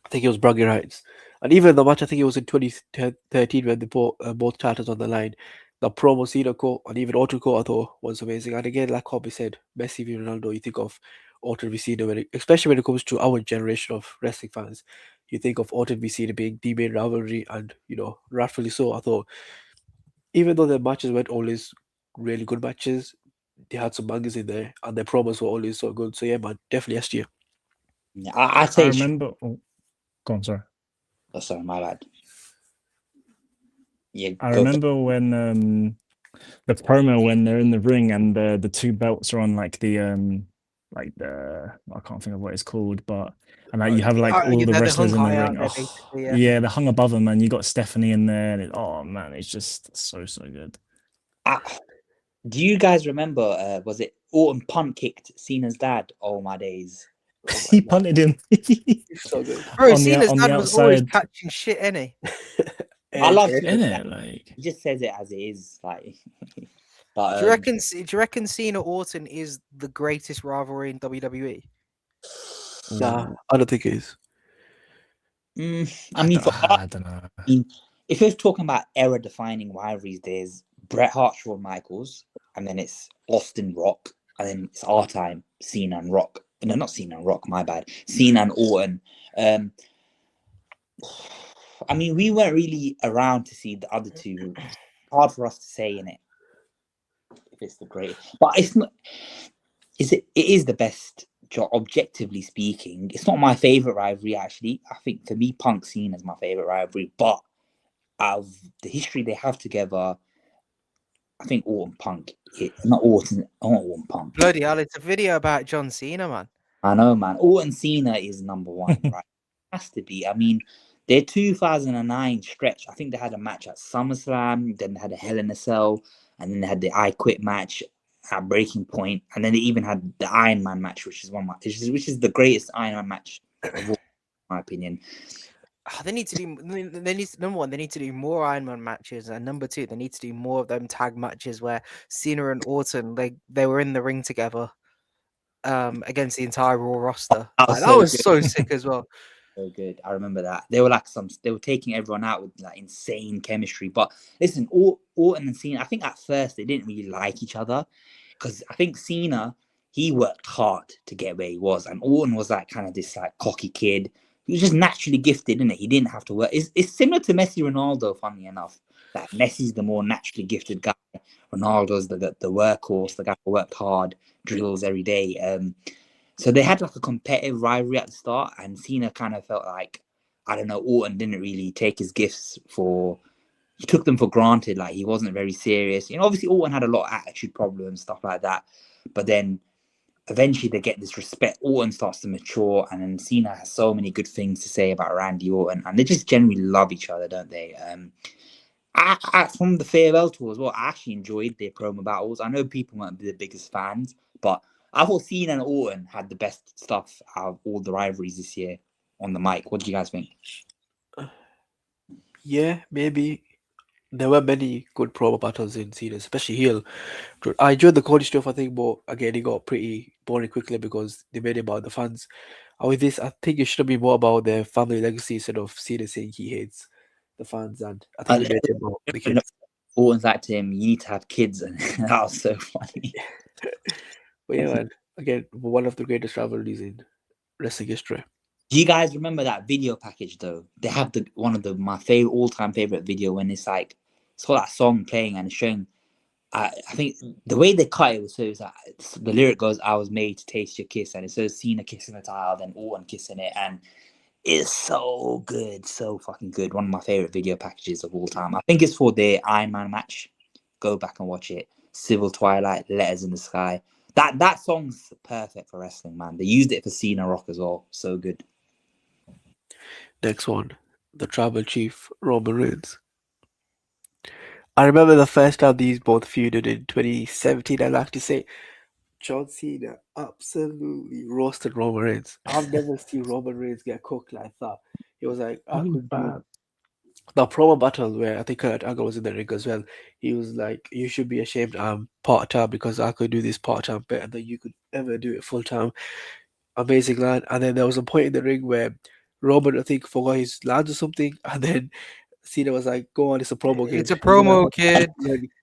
I think it was bragging rights. And even the match, I think it was in 2013 when they put both titles on the line. The promo Cena quote and even Orton quote I thought was amazing. And again, like Hobby said, Messi v Ronaldo, you think of Orton v Cena, especially when it comes to our generation of wrestling fans. You think of Orton v Cena being the main rivalry, and rightfully so. I thought, even though their matches weren't always really good matches, they had some bangers in there, and their promos were always so good. So yeah, man, definitely S tier. Yeah, I'd I say. remember. Oh, go on, sorry. Oh, sorry, my bad. Yeah, I go remember when the promo when they're in the ring and the two belts are on like the I can't think of what it's called, but and like you have like all the They're wrestlers hung in the high out ring. there, Oh, basically, yeah, they're hung above them, and you got Stephanie in there, and oh man, it's just so good. Do you guys remember? Was it Orton punt kicked Cena's dad? Oh my days! He punted him. It's so good. Bro, on the Cena's on the dad was always outside. catching shit, innit? I love And- In it, like he just says it as it is, like. Do But you reckon Cena Orton is the greatest rivalry in WWE? Nah, I don't think it is. I mean, for I don't know. I mean, if you're talking about era-defining rivalries, there's Bret Hart, Shawn Michaels, and then it's Austin Rock, and then it's our time, Cena and Rock. No, not Cena and Rock, my bad. Cena and Orton. I mean, we weren't really around to see the other two. Hard for us to say in it if it's the greatest, but it's not. It is the best. Objectively speaking, it's not my favorite rivalry. Actually, I think for me, Punk Cena is my favorite rivalry, but out of the history they have together, I think Orton Punk, not Orton Punk. Bloody hell, it's a video about John Cena, man. I know, man. Orton Cena is number one, right? Has to be. I mean, their 2009 stretch, I think they had a match at SummerSlam, then they had a Hell in a Cell, and then they had the I Quit match at Breaking Point, and then they even had the Iron Man match, which is the greatest Iron Man match of all, in my opinion. They need to do. Number one, they need to do more Iron Man matches, and number two, they need to do more of them tag matches where Cena and Orton they were in the ring together, against the entire Raw roster. That was so sick as well. So good. I remember that. They were taking everyone out with like insane chemistry. But listen, Orton and Cena, I think at first they didn't really like each other because I think Cena, he worked hard to get where he was, and Orton was like kind of this like cocky kid. He was just naturally gifted, isn't it? He didn't have to work. It's similar to Messi, Ronaldo, funny enough. Like Messi's the more naturally gifted guy. Ronaldo's the workhorse, the guy who worked hard, drills every day. So they had like a competitive rivalry at the start, and Cena kind of felt like, I don't know, Orton didn't really take his gifts he took them for granted. Like he wasn't very serious. You know, obviously Orton had a lot of attitude problems, stuff like that. But then eventually they get this respect. Orton starts to mature, and then Cena has so many good things to say about Randy Orton, and they just generally love each other, don't they? From the farewell tour as well, I actually enjoyed their promo battles. I know people weren't the biggest fans, but I thought Cena and Orton had the best stuff out of all the rivalries this year on the mic. What do you guys think? Yeah, maybe. There were many good promo battles in Cena, especially heel. I enjoyed the Cody stuff, I think, but again, it got pretty boring quickly because they made it about the fans. And with this, I think it should be more about their family legacy instead of Cena saying he hates the fans. And I think they made it about the kids. Orton's like to him, you need to have kids, and that was so funny. But yeah, man, again, one of the greatest rivalries in wrestling history. Do you guys remember that video package though? They have one of my favorite all-time favorite video when it's got that song playing and it's showing. I think the way they cut it was the lyric goes, "I was made to taste your kiss," and it says Cena kissing the tile, then Orton kissing it, and it's so good, so fucking good. One of my favorite video packages of all time. I think it's for their Iron Man match. Go back and watch it. Civil Twilight, Letters in the Sky. That song's perfect for wrestling, man. They used it for Cena Rock as well. So good. Next one, the Tribal Chief, Roman Reigns. I remember the first time these both feuded in 2017. I'd like to say John Cena absolutely roasted Roman Reigns. I've never seen Roman Reigns get cooked like that. He was like, I could do the promo battle where I think Kurt Angle was in the ring as well. He was like, you should be ashamed I'm part-time because I could do this part-time better than you could ever do it full-time. Amazing line. And then there was a point in the ring where Roman, I think, forgot his lines or something, and then Cena was like, go on, it's a promo game. It's a promo, kid.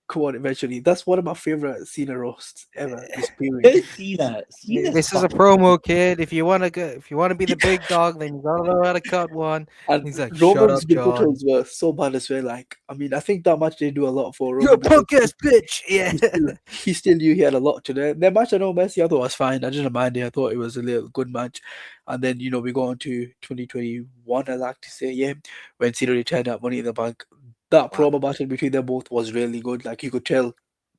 Come on, eventually. That's one of my favorite Cena roasts ever. This period. This is a promo, kid. If you want to be the big dog, then you gotta know how to cut one. And he's like, Roman's shut up, John. were so bad as well. Like, I mean, I think that match they do a lot for Roman. You're a punk ass bitch. Yeah. He still knew he had a lot to do. Their match, I know Messi, I thought was fine. I didn't mind it. I thought it was a little good match. And then, we go on to 2021, I like to say, yeah, when Cena returned that Money in the Bank. That promo battle between them both was really good. Like, you could tell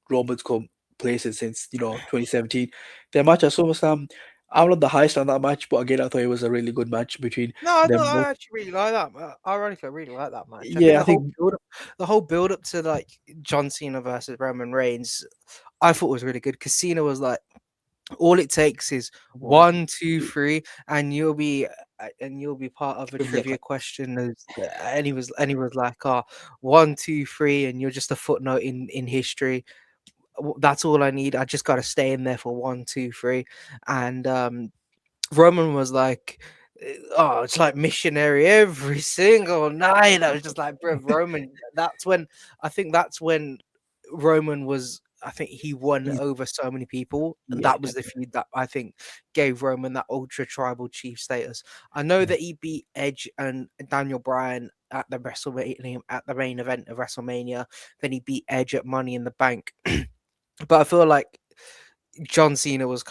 Roman's come places since, 2017. Their match at SummerSlam, I'm not the highest on that match, but again, I thought it was a really good match between No, them. I actually really like that. Ironically, I really like that match. Yeah, The whole build up to like John Cena versus Roman Reigns, I thought was really good because Cena was like, All it takes is 1, 1, 2, 3, and you'll be part of a trivia question. And he was like, "Oh, 1, 2, 3, and you're just a footnote in history. That's all I need. I just got to stay in there for 1, 2, 3." And Roman was like, "Oh, it's like missionary every single night." I was just like, "Bro, Roman." I think that's when Roman was. I think he won over so many people, and that was the feud that I think gave Roman that ultra tribal chief status. I know that he beat Edge and Daniel Bryan at the main event of WrestleMania. Then he beat Edge at Money in the Bank. But I feel like John Cena was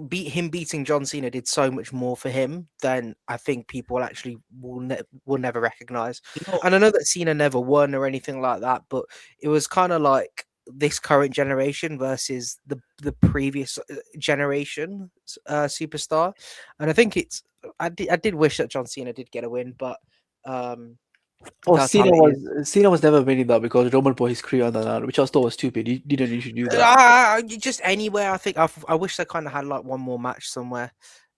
beating John Cena did so much more for him than I think people actually will never recognize. And I know that Cena never won or anything like that, but it was kind of like this current generation versus the previous generation superstar. And I think I did wish that John Cena did get a win, but that's how it is. Cena was never winning that because Roman put his career on the line, which I thought was stupid. He didn't need to do that. Just anywhere. I think I wish they kind of had like one more match somewhere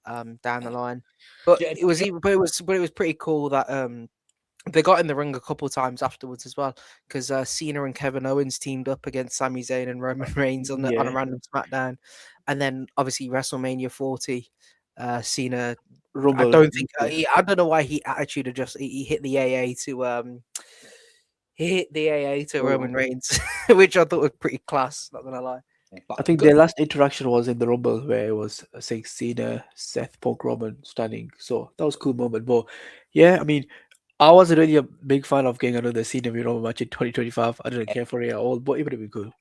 down the line. But it was pretty cool that they got in the ring a couple times afterwards as well, because Cena and Kevin Owens teamed up against Sami Zayn and Roman Reigns on a random SmackDown, and then obviously WrestleMania 40, Cena. Rumble. I don't know why he hit the AA to Roman Reigns, which I thought was pretty class. Not gonna lie. I think their last interaction was in the Rumble where it was saying Cena, Seth, Punk, Roman standing. So that was a cool moment. But yeah, I mean, I wasn't really a big fan of getting another Cena v Roman match in 2025. I didn't care for it at all, but it would have been good.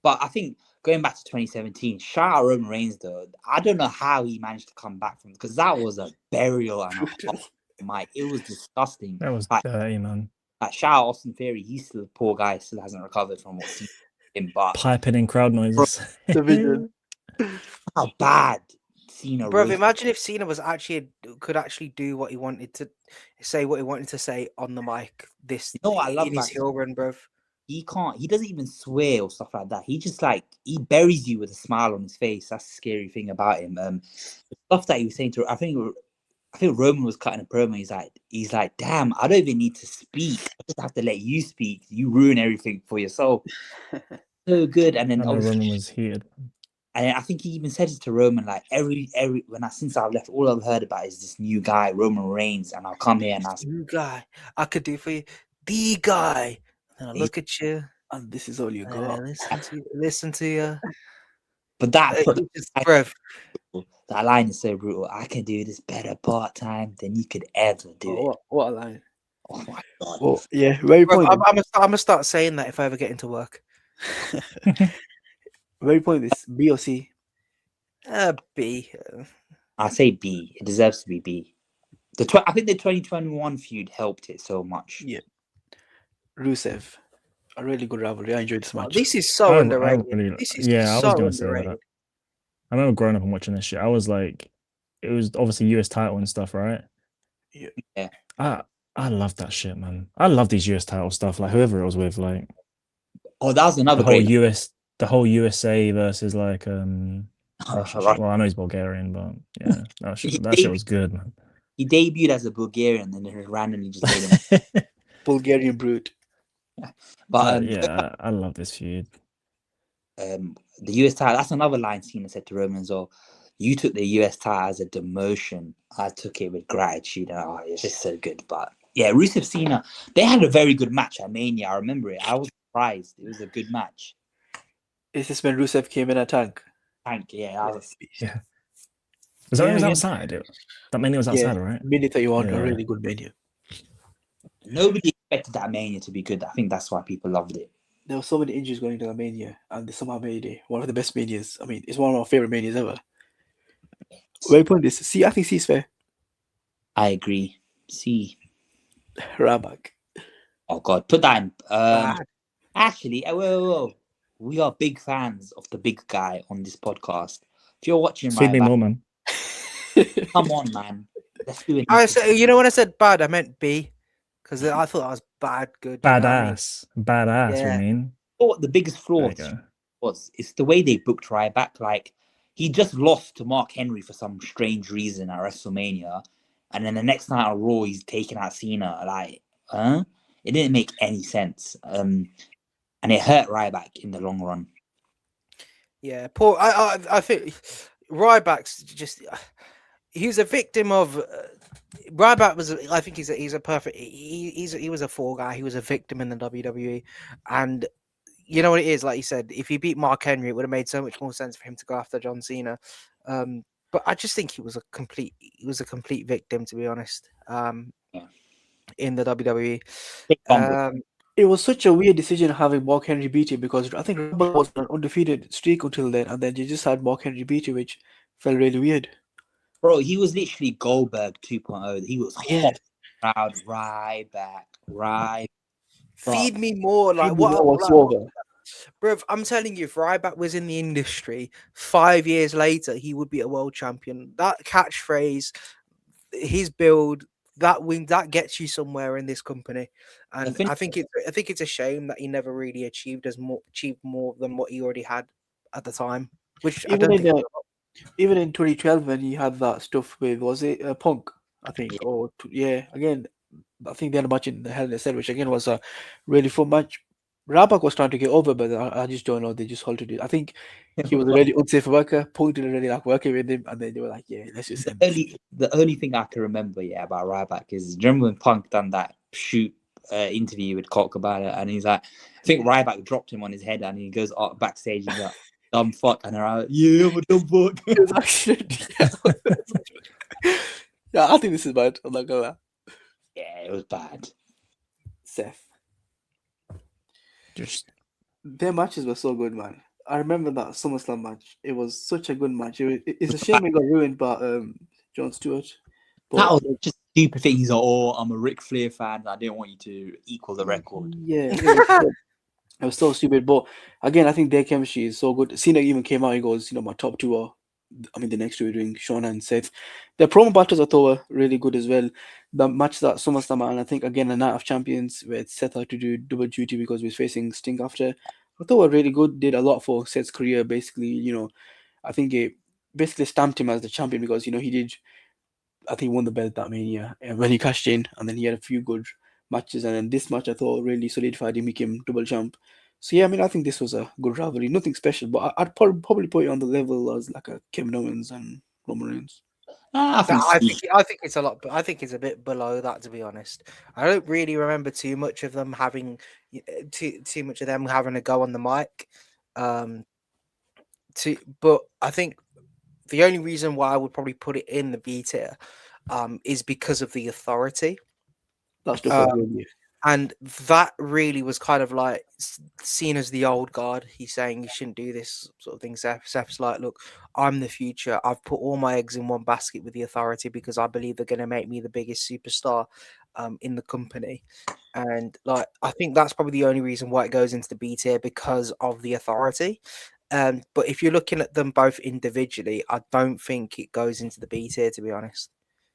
But I think going back to 2017, shout out Roman Reigns though. I don't know how he managed to come back from, because that was a burial and a Mike. It was disgusting. That was dirty, man. Shout out Austin Theory. He's still, poor guy, still hasn't recovered from what's him. But piping in crowd noises. How bad Cena. Bro, imagine if Cena could actually do what he wanted to say on the mic. I love his heel run, bro. He doesn't even swear or stuff like that. He just he buries you with a smile on his face. That's the scary thing about him. The stuff that he was saying I think Roman was cutting a promo. He's like, damn, I don't even need to speak. I just have to let you speak. You ruin everything for yourself. So good. And then Roman was heated. And I think he even said it to Roman, like since I've left, all I've heard about is this new guy, Roman Reigns, and I'll come here and I'll new guy I could do for you, the guy. And I look at you, and this is all you got. Listen to you. But that line is so brutal. I can do this better part time than you could ever do it. What a line! Oh my god! Well, yeah, very point. I'm gonna start saying that if I ever get into work. Very point. This B or C? B. I say B. It deserves to be B. I think the 2021 feud helped it so much. Yeah. Rusev, a really good rivalry. I enjoyed this match. This is so underrated. I was going to say that. I remember growing up and watching this shit. I was like, it was obviously US title and stuff, right? Yeah. I love that shit, man. I love these US title stuff. Like whoever it was with, like. Oh, that was another the whole USA versus like Russia. Well, I know he's Bulgarian, but yeah, that shit was good, man. He debuted as a Bulgarian and then randomly just made him Bulgarian brute. But yeah, I love this feud. The US title, that's another line Cena said to Roman as well. You took the US title as a demotion. I took it with gratitude. Oh, it's just so good. But yeah, Rusev Cena, they had a very good match at Mania. I remember it. I was surprised. It was a good match. Is this when Rusev came in a tank? Yeah. Yeah. Was that outside? That Mania was outside, right? Mania 31, a really good Mania. Nobody expected that Mania to be good. I think that's why people loved it. There were so many injuries going into the Mania, and they somehow made it one of the best Manias. I mean, it's one of my favorite Manias ever. Where you put this? C, I think C is fair. I agree. C. Ramak. Oh God, put that in. Actually, whoa. We are big fans of the big guy on this podcast. If you're watching Feed me more, man. Come on, man. Let's do it. You know when I said bad, I meant B. Because I thought that was bad, good. Badass. Badass, yeah. you mean? What the biggest flaw was? It's the way they booked Ryback. Like, he just lost to Mark Henry for some strange reason at WrestleMania, and then the next night on Raw he's taking out Cena. Like, it didn't make any sense. And it hurt Ryback in the long run. Yeah, Paul. I think Ryback's just he's a victim of. Ryback was. I think he's a perfect. He was a fall guy. He was a victim in the WWE, and you know what it is. Like you said, if he beat Mark Henry, it would have made so much more sense for him to go after John Cena. But I just think he was a complete victim, to be honest. In the WWE. It was such a weird decision having Mark Henry beat him, because I think Rumble was an undefeated streak until then, and then you just had Mark Henry beat him, which felt really weird. Bro, he was literally Goldberg 2.0. He was hot, proud, Ryback. Feed me more, like bro, I'm telling you, if Ryback was in the industry 5 years later, he would be a world champion. That catchphrase, his build, that win, that gets you somewhere in this company. And I think it's a shame that he never really achieved more than what he already had at the time. Which even in 2012 when he had that stuff with, was it Punk? I think, again, I think they had a match in the Hell in a Cell, which again was a really fun match. Ryback was trying to get over, but I just don't know. They just halted it. I think he was a really unsafe worker. Punk didn't really like working with him, and then they were like, "Yeah, let's just end." The only thing I can remember, about Ryback is, do you remember when Punk done that shoot interview with Colt Cabana, and he's like, I think Ryback dropped him on his head, and he goes backstage and he's like, "Dumb fuck," and they're like, "Yeah, I'm a dumb fuck." Yeah, I think this is bad. I'm not gonna lie. Yeah, it was bad. Seth. Their matches were so good, man. I remember that SummerSlam match. It was such a good match. It's a shame it got ruined by Jon Stewart. But that was just a stupid thing. He's like, "Oh, I'm a Ric Flair fan. I didn't want you to equal the record." Yeah, it was so stupid. But again, I think their chemistry is so good. Cena even came out. He goes, my top two are, the next two are doing Shawn and Seth. Their promo battles I thought were really good as well. The match that SummerSlam, and I think again a Night of Champions where Seth had to do double duty because he was facing Sting after, I thought were really good. Did a lot for Seth's career. Basically, I think it basically stamped him as the champion because he did. I think he won the belt that Mania when he cashed in, and then he had a few good matches, and then this match I thought really solidified him, became double champ. So yeah, I think this was a good rivalry. Nothing special, but I'd probably put it on the level as like a Kevin Owens and Roman Reigns. I think it's a lot, but I think it's a bit below that, to be honest. I don't really remember too much of them having too much of them having a go on the mic. But I think the only reason why I would probably put it in the B tier is because of the authority. That's the and that really was kind of like seen as the old guard. He's saying you shouldn't do this sort of thing. Seth's like, look, I'm the future. I've put all my eggs in one basket with the authority because I believe they're going to make me the biggest superstar in the company. And like, I think that's probably the only reason why it goes into the B tier, because of the authority. But if you're looking at them both individually, I don't think it goes into the B tier, to be honest.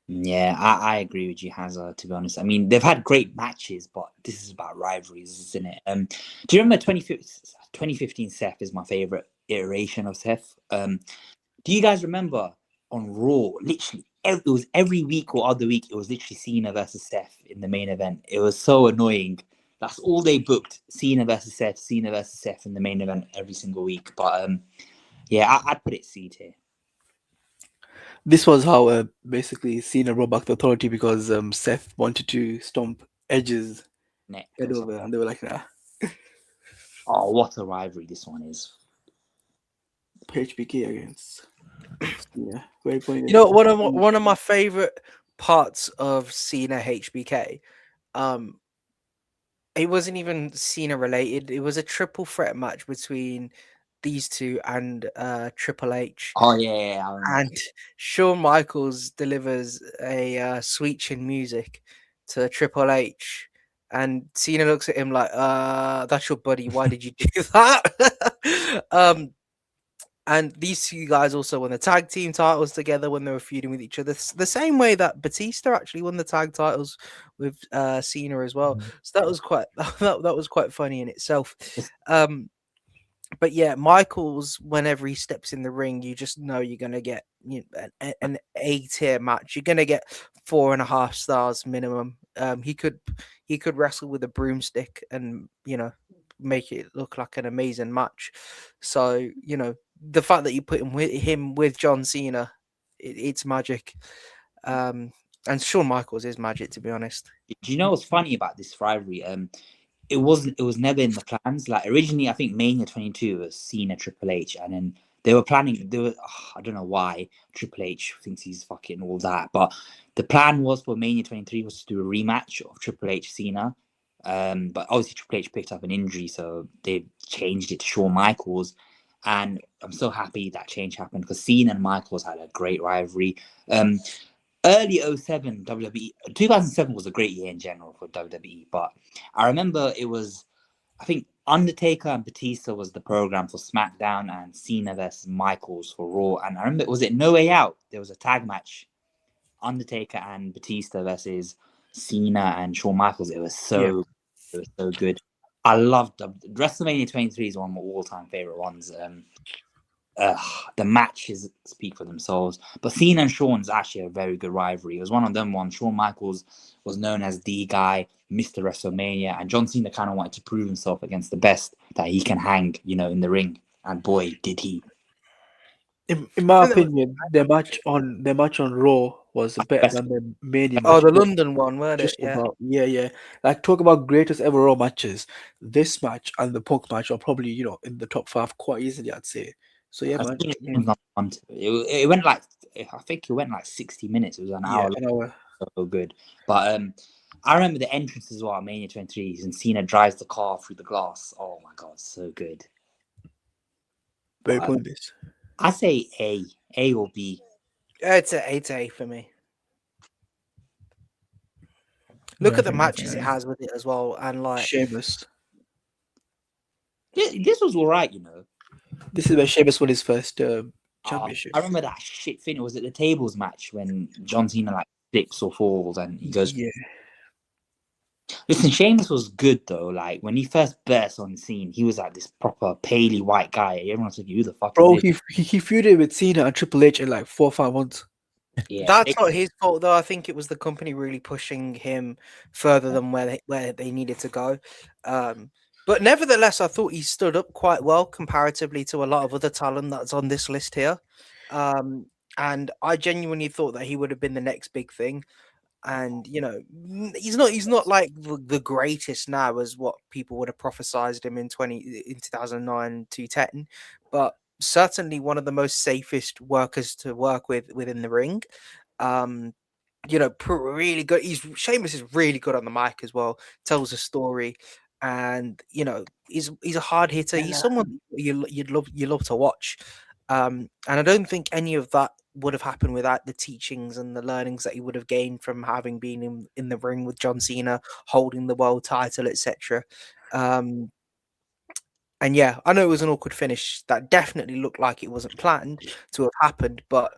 Yeah, I agree with you, HAZZA, to be honest. I mean, they've had great matches, but this is about rivalries, isn't it? Do you remember 2015 Seth is my favorite iteration of Seth? Do you guys remember on Raw, literally, it was every week or other week, it was literally Cena versus Seth in the main event. It was so annoying. That's all they booked, Cena versus Seth in the main event every single week. But yeah, I'd put it C tier. This was how basically Cena brought back the authority because Seth wanted to stomp Edge's head over, and they were like, nah. Oh, what a rivalry this one is. HBK against. Yeah, very funny. You know, one of my favorite parts of Cena HBK, it wasn't even Cena related. It was a triple threat match between these two and Triple H. Oh yeah. And Shawn Michaels delivers a Sweet Chin music to Triple H, and Cena looks at him like, that's your buddy, why did you do that? And these two guys also won the tag team titles together when they were feuding with each other, the same way that Batista actually won the tag titles with Cena as well. So that was quite that was quite funny in itself. But yeah, Michaels, whenever he steps in the ring, you just know you're gonna get an A-tier match. You're gonna get 4.5 stars minimum. He could wrestle with a broomstick and make it look like an amazing match. So the fact that you put him with John Cena, it's magic. And Shawn Michaels is magic, to be honest. Do you know what's funny about this rivalry? It was never in the plans. Like originally, I think Mania 22 was Cena Triple H, and then they were planning. I don't know why Triple H thinks he's fucking all that, but the plan was for Mania 23 was to do a rematch of Triple H Cena. But obviously Triple H picked up an injury, so they changed it to Shawn Michaels, and I'm so happy that change happened because Cena and Michaels had a great rivalry. Early 07 WWE, 2007 was a great year in general for WWE, but I remember it was, I think Undertaker and Batista was the program for SmackDown and Cena versus Michaels for Raw. And I remember, was it No Way Out? There was a tag match, Undertaker and Batista versus Cena and Shawn Michaels. It was so good. I loved WrestleMania 23 is one of my all-time favorite ones. The matches speak for themselves. But Cena and Shawn's actually a very good rivalry. It was one of them ones. Shawn Michaels was known as the guy, Mr. WrestleMania, and John Cena kind of wanted to prove himself against the best that he can hang, in the ring. And boy, did he. In my opinion, their match on Raw was better than the Mania match. Oh, the London one, weren't it? Just about, yeah. Like, talk about greatest ever Raw matches. This match and the Punk match are probably, in the top 5 quite easily, I'd say. So yeah, man. It went like, I think it went like 60 minutes. It was an hour. An hour. So good. But I remember the entrance as well, Mania 23, and Cena drives the car through the glass. Oh my god, so good. Very good. I say A or B. It's A for me. Look at the matches it has with it as well, and like Sheamus. This was all right, This is where Sheamus won his first championship. I remember that shit thing. It was at the tables match when John Cena like slips or falls, and he goes. Yeah. Listen, Sheamus was good though. Like when he first burst on the scene, he was like this proper paley white guy. Everyone's like, "Who the fuck?" Bro, is this? he feuded with Cena and Triple H in like 4 or 5 months. Yeah, that's not his fault though. I think it was the company really pushing him further than where they needed to go. But nevertheless, I thought he stood up quite well comparatively to a lot of other talent that's on this list here. And I genuinely thought that he would have been the next big thing. And he's not like the greatest now as what people would have prophesized him in 2009 to 10, but certainly one of the most safest workers to work with within the ring. Really good. Sheamus is really good on the mic as well. Tells a story, and he's a hard hitter. He's someone you'd love to watch. And I don't think any of that would have happened without the teachings and the learnings that he would have gained from having been in the ring with John Cena, holding the world title, etc. And yeah, I know it was an awkward finish that definitely looked like it wasn't planned to have happened, but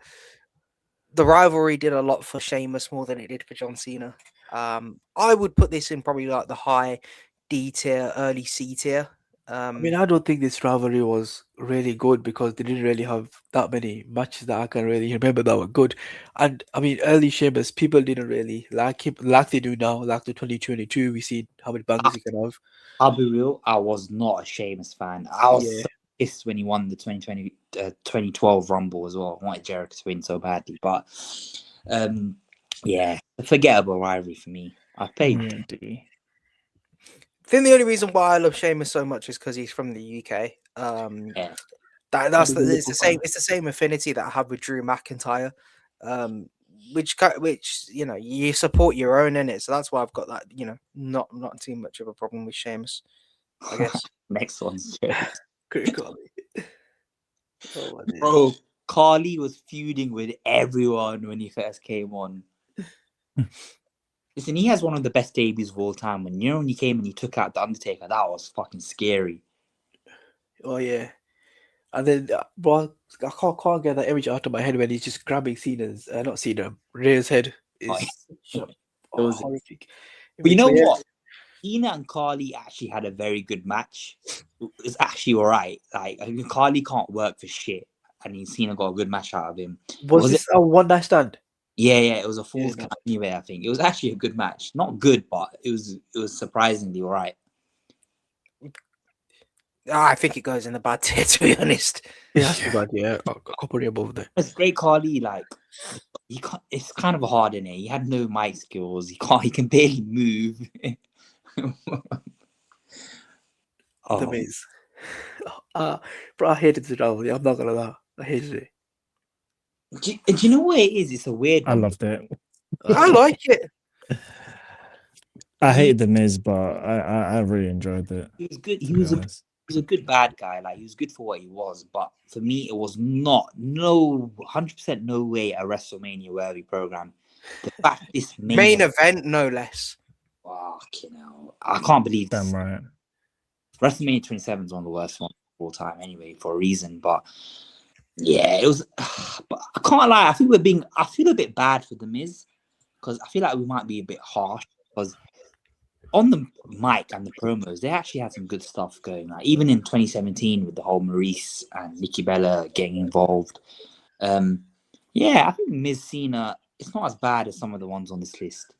the rivalry did a lot for Sheamus more than it did for John Cena. I would put this in probably like the high D tier, early C tier. I mean, I don't think this rivalry was really good because they didn't really have that many matches that I can really remember that were good. And I mean, early Sheamus, people didn't really like him like they do now, like the 2022. We see how many bangers he can have. I'll be real, I was not a Sheamus fan. I was so pissed when he won the 2012 Rumble as well. I wanted Jericho to win so badly. But yeah, a forgettable rivalry for me. I paid D. I think the only reason why I love Sheamus so much is because he's from the UK. It's the same affinity that I have with Drew McIntyre, which you support your own in it. So that's why I've got that not too much of a problem with Sheamus, I guess. Next one's Critical. Bro, Carly was feuding with everyone when he first came on. Listen, he has one of the best debuts of all time. When he came and he took out the Undertaker, that was fucking scary. Oh yeah, and then bro, I can't get that image out of my head when he's just grabbing Rhea's head. Is horrific. But you know what? Cena and Carly actually had a very good match. It was actually all right. Like, I mean, Carly can't work for shit, and Cena got a good match out of him. Was this a one night stand? Yeah, it was a Falls Yeah, Count anyway. I think it was actually a good match. Not good, but it was surprisingly all right. I think it goes in the bad tier, to be honest. It has to be bad, yeah. I can't put it above there. It's great, Carly. Like, he can't. It's kind of hard in it. He had no mic skills. He can't. He can barely move. The Miz. Bro, I hated the rivalry. I'm not gonna lie. I hated it. Do you know what it is? It's a weird I one. loved it. I like it. I hated the Miz, but I really enjoyed it. He was good. to He be was honest. a good bad guy. Like, he was good for what he was. But for me, it was not 100% no way a WrestleMania worthy program. The fact this Main event, no less. fucking hell, I can't believe this. Damn right. WrestleMania 27 is one of the worst ones of all time, anyway, for a reason. But yeah, it was. But I can't lie. I feel a bit bad for the Miz, because I feel like we might be a bit harsh, because on the mic and the promos, they actually had some good stuff going. Like, even in 2017 with the whole Maurice and Nikki Bella getting involved. Yeah, I think Miz Cena, it's not as bad as some of the ones on this list.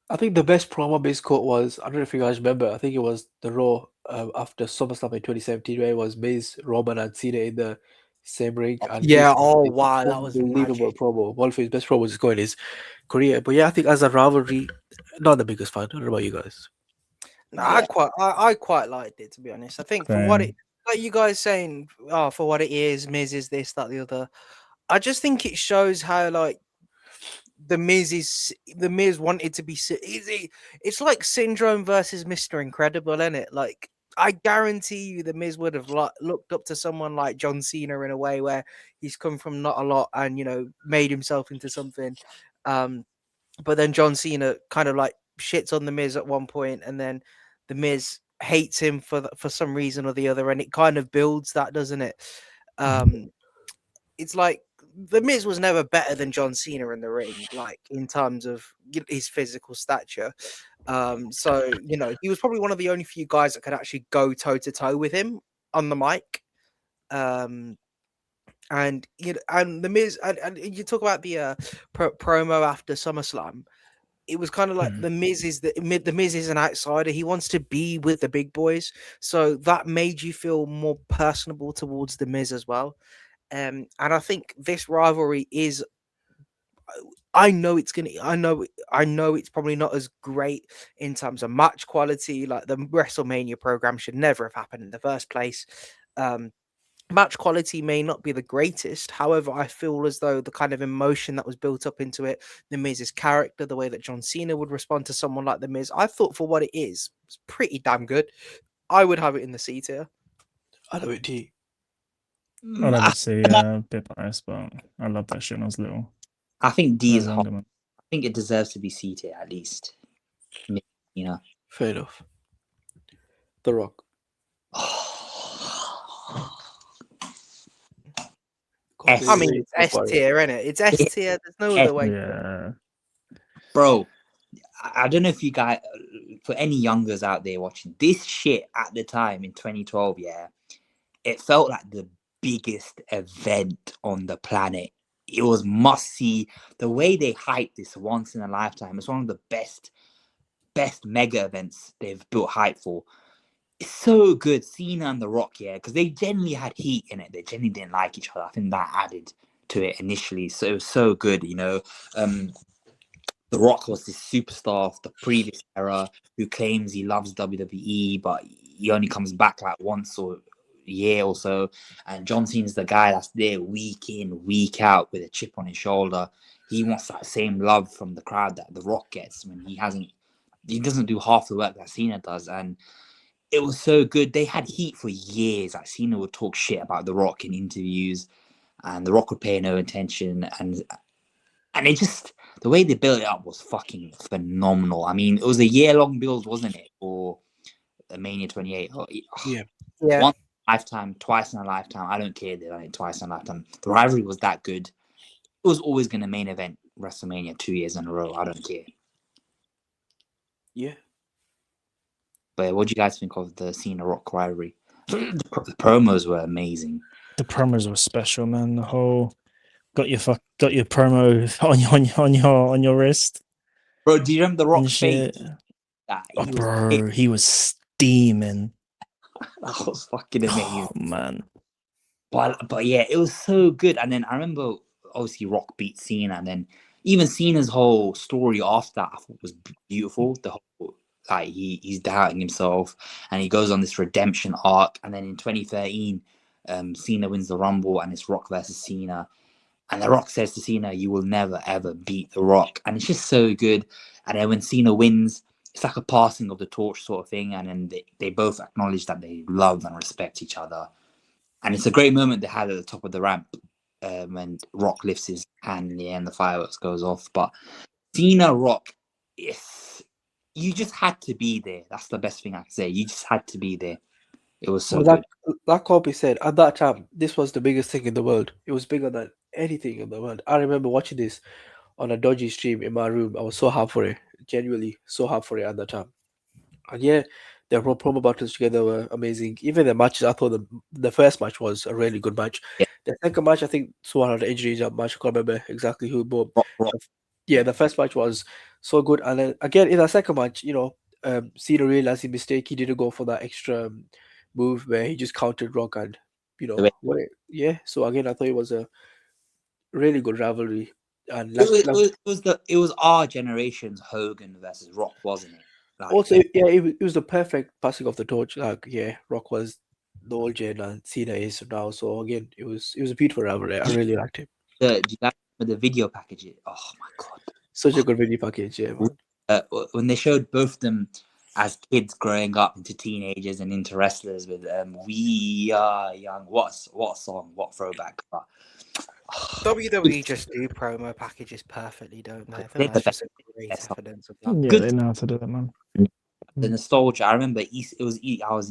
I think the best promo Miz cut was, I don't know if you guys remember, I think it was the Raw after SummerSlam in 2017, where it was Miz, Roman, and Cena in the same ring. And Yeah, Miz oh did wow, that was unbelievable magic. promo. One of his best promos is going his career. But yeah, I think as a rivalry, not the biggest fan. I don't know about you guys. No, Yeah. I quite liked it, to be honest. I think for what it, like you guys saying, for what it is, Miz is this, that, the other. I just think it shows how like the Miz wanted to be. It's like Syndrome versus Mr. Incredible, isn't it? Like, I guarantee you, the Miz would have looked up to someone like John Cena in a way where he's come from not a lot and made himself into something. But then John Cena kind of like shits on the Miz at one point, and then the Miz hates him for some reason or the other, and it kind of builds that, doesn't it? It's like the Miz was never better than John Cena in the ring, like in terms of his physical stature. So he was probably one of the only few guys that could actually go toe to toe with him on the mic. And the Miz, and you talk about the promo after SummerSlam. It was kind of like the Miz is an outsider. He wants to be with the big boys, so that made you feel more personable towards the Miz as well. And I think this rivalry is. I know it's probably not as great in terms of match quality. Like, the WrestleMania program should never have happened in the first place. Match quality may not be the greatest. However, I feel as though the kind of emotion that was built up into it, the Miz's character, the way that John Cena would respond to someone like the Miz, I thought for what it is, it's pretty damn good. I would have it in the C tier. I know it too. I'll have to say a bit biased, but I love that shit when I was little. I think D is I hot. I think it deserves to be C tier at least. Fair enough. The Rock. I mean, it's S tier, isn't it? It's S tier. There's no other way. Yeah. Bro, I don't know if you guys, for any youngers out there watching, this shit at the time in 2012, yeah, it felt like the biggest event on the planet. It was must see. The way they hyped this once in a lifetime, it's one of the best mega events they've built hype for. It's so good, Cena and The Rock, yeah, because they generally had heat in it. They generally didn't like each other. I think that added to it initially. So it was so good, The Rock was this superstar of the previous era who claims he loves WWE, but he only comes back like once or a year or so. And John Cena's the guy that's there week in, week out with a chip on his shoulder. He wants that same love from the crowd that The Rock gets when he doesn't do half the work that Cena does. And it was so good. They had heat for years. Like, Cena would talk shit about The Rock in interviews, and The Rock would pay no attention. And it just, the way they built it up was fucking phenomenal. I mean, it was a year-long build, wasn't it? For the Mania 28. Yeah. Yeah. Once in a lifetime, twice in a lifetime. I don't care. They done it twice in a lifetime. The rivalry was that good. It was always going to main event WrestleMania 2 years in a row. I don't care. Yeah. But what do you guys think of the Cena Rock rivalry? The promos were amazing. The promos were special, man. The whole got your promo on your wrist. Bro, do you remember the And Rock's face? shit. That Oh, he was, bro, he was steaming. that was fucking amazing. Oh, man. But yeah, it was so good. And then I remember obviously Rock beat Cena, and then even Cena's whole story after that I thought was beautiful. The whole like he's doubting himself and he goes on this redemption arc, and then in 2013, Cena wins the Rumble and it's Rock versus Cena. And The Rock says to Cena, "You will never ever beat The Rock," and it's just so good. And then when Cena wins, it's like a passing of the torch sort of thing, and then they both acknowledge that they love and respect each other. And it's a great moment they had at the top of the ramp when Rock lifts his hand in the air and the fireworks goes off. But Cena Rock, you just had to be there. That's the best thing I can say. You just had to be there. It was so good. Like Kobe said, at that time, this was the biggest thing in the world. It was bigger than anything in the world. I remember watching this on a dodgy stream in my room. I was so hyped for it, genuinely so hyped for it at that time. And yeah, the promo battles together were amazing. Even the matches, I thought the first match was a really good match. Yeah. The second match, I think someone had injuries that match. I can't remember exactly who, but Rock. yeah, the first match was so good. And then again in the second match, Cena realized his mistake. He didn't go for that extra move where he just countered Rock, and so again I thought it was a really good rivalry. And It was our generation's Hogan versus Rock, wasn't it? Like, also, yeah, it was the perfect passing of the torch. Like, yeah, Rock was the old gen and Cena is now. So again, it was a beautiful rivalry. I really liked it. do you like the video package? Oh my god, Such a good video package, yeah, man. when they showed both of them as kids growing up into teenagers and into wrestlers with "We Are Young." What a song! What throwback! But, WWE just do promo packages perfectly, don't they? I think that's just a great evidence of that. Yeah, they know how to do that, man. The nostalgia. I remember I was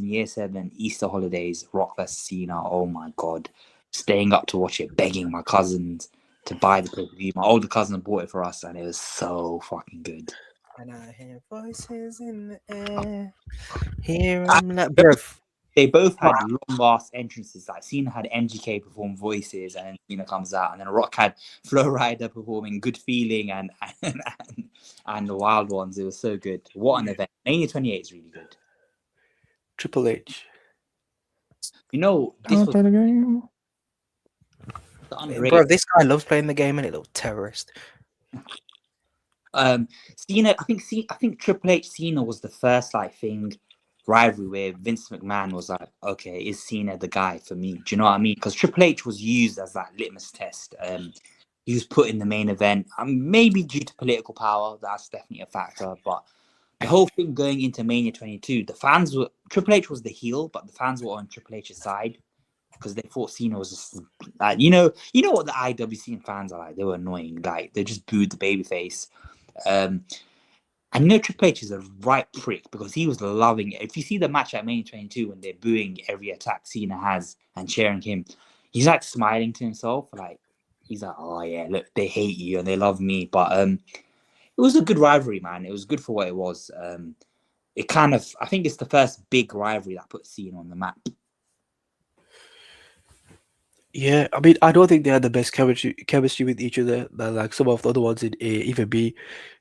in year 7, Easter holidays, Rock vs Cena. Oh my god, staying up to watch it, begging my cousins to buy the pay-per-view. My older cousin bought it for us, and it was so fucking good. And I hear voices in the air. Hear them bro. They both had long-ass entrances. Like Cena had MGK perform voices, and then Cena comes out, and then Rock had Flow Rider performing "Good Feeling" and the Wild Ones. It was so good. What an event! Mania 28 is really good. Triple H. You know, this was play the game. Bro, this guy loves playing the game, and a little terrorist. Cena. I think Triple H Cena was the first rivalry where Vince McMahon was like, okay, is Cena the guy for me? Do you know what I mean? Because Triple H was used as that litmus test. He was put in the main event, maybe due to political power. That's definitely a factor. But the whole thing going into Mania 22, Triple H was the heel, but the fans were on Triple H's side because they thought Cena was just like, you know what the IWC fans are like. They were annoying. Like they just booed the babyface. I know Triple H is a right prick because he was loving it. If you see the match at Mania 22 when they're booing every attack Cena has and cheering him, he's like smiling to himself. Like he's like, oh yeah, look, they hate you and they love me. But it was a good rivalry, man. It was good for what it was. I think it's the first big rivalry that put Cena on the map. Yeah, I mean, I don't think they had the best chemistry with each other than like some of the other ones in A, even B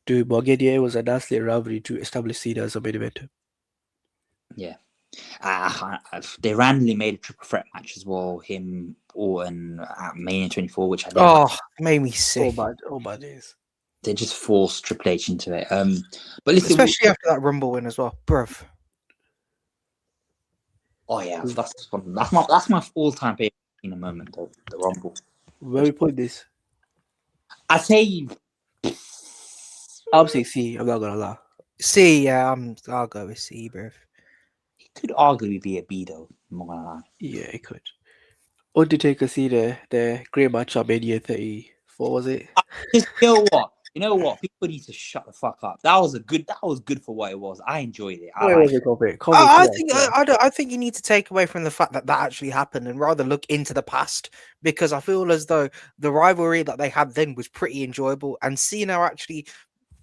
do. But again, yeah, it was a nice little rivalry to establish Cena as a main eventer. Yeah. They randomly made a triple threat match as well, him, Orton at Mania 24, which I never... it made me sick. Oh my days. They just forced Triple H into it. But listen, especially after that Rumble win as well, bruv. Oh yeah, that's fun. That's my all-time favorite in a moment of the Rumble. Where we put this? I say I'll say C. I'm not gonna lie. C, yeah, I'll go with C, bruv. It could arguably be a B though. I'm not gonna lie. Yeah, it could. Undertaker see the great match at Mania 34, was it? Just you know what? People need to shut the fuck up. That was good for what it was. I enjoyed it. I think you need to take away from the fact that actually happened and rather look into the past, because I feel as though the rivalry that they had then was pretty enjoyable, and Cena actually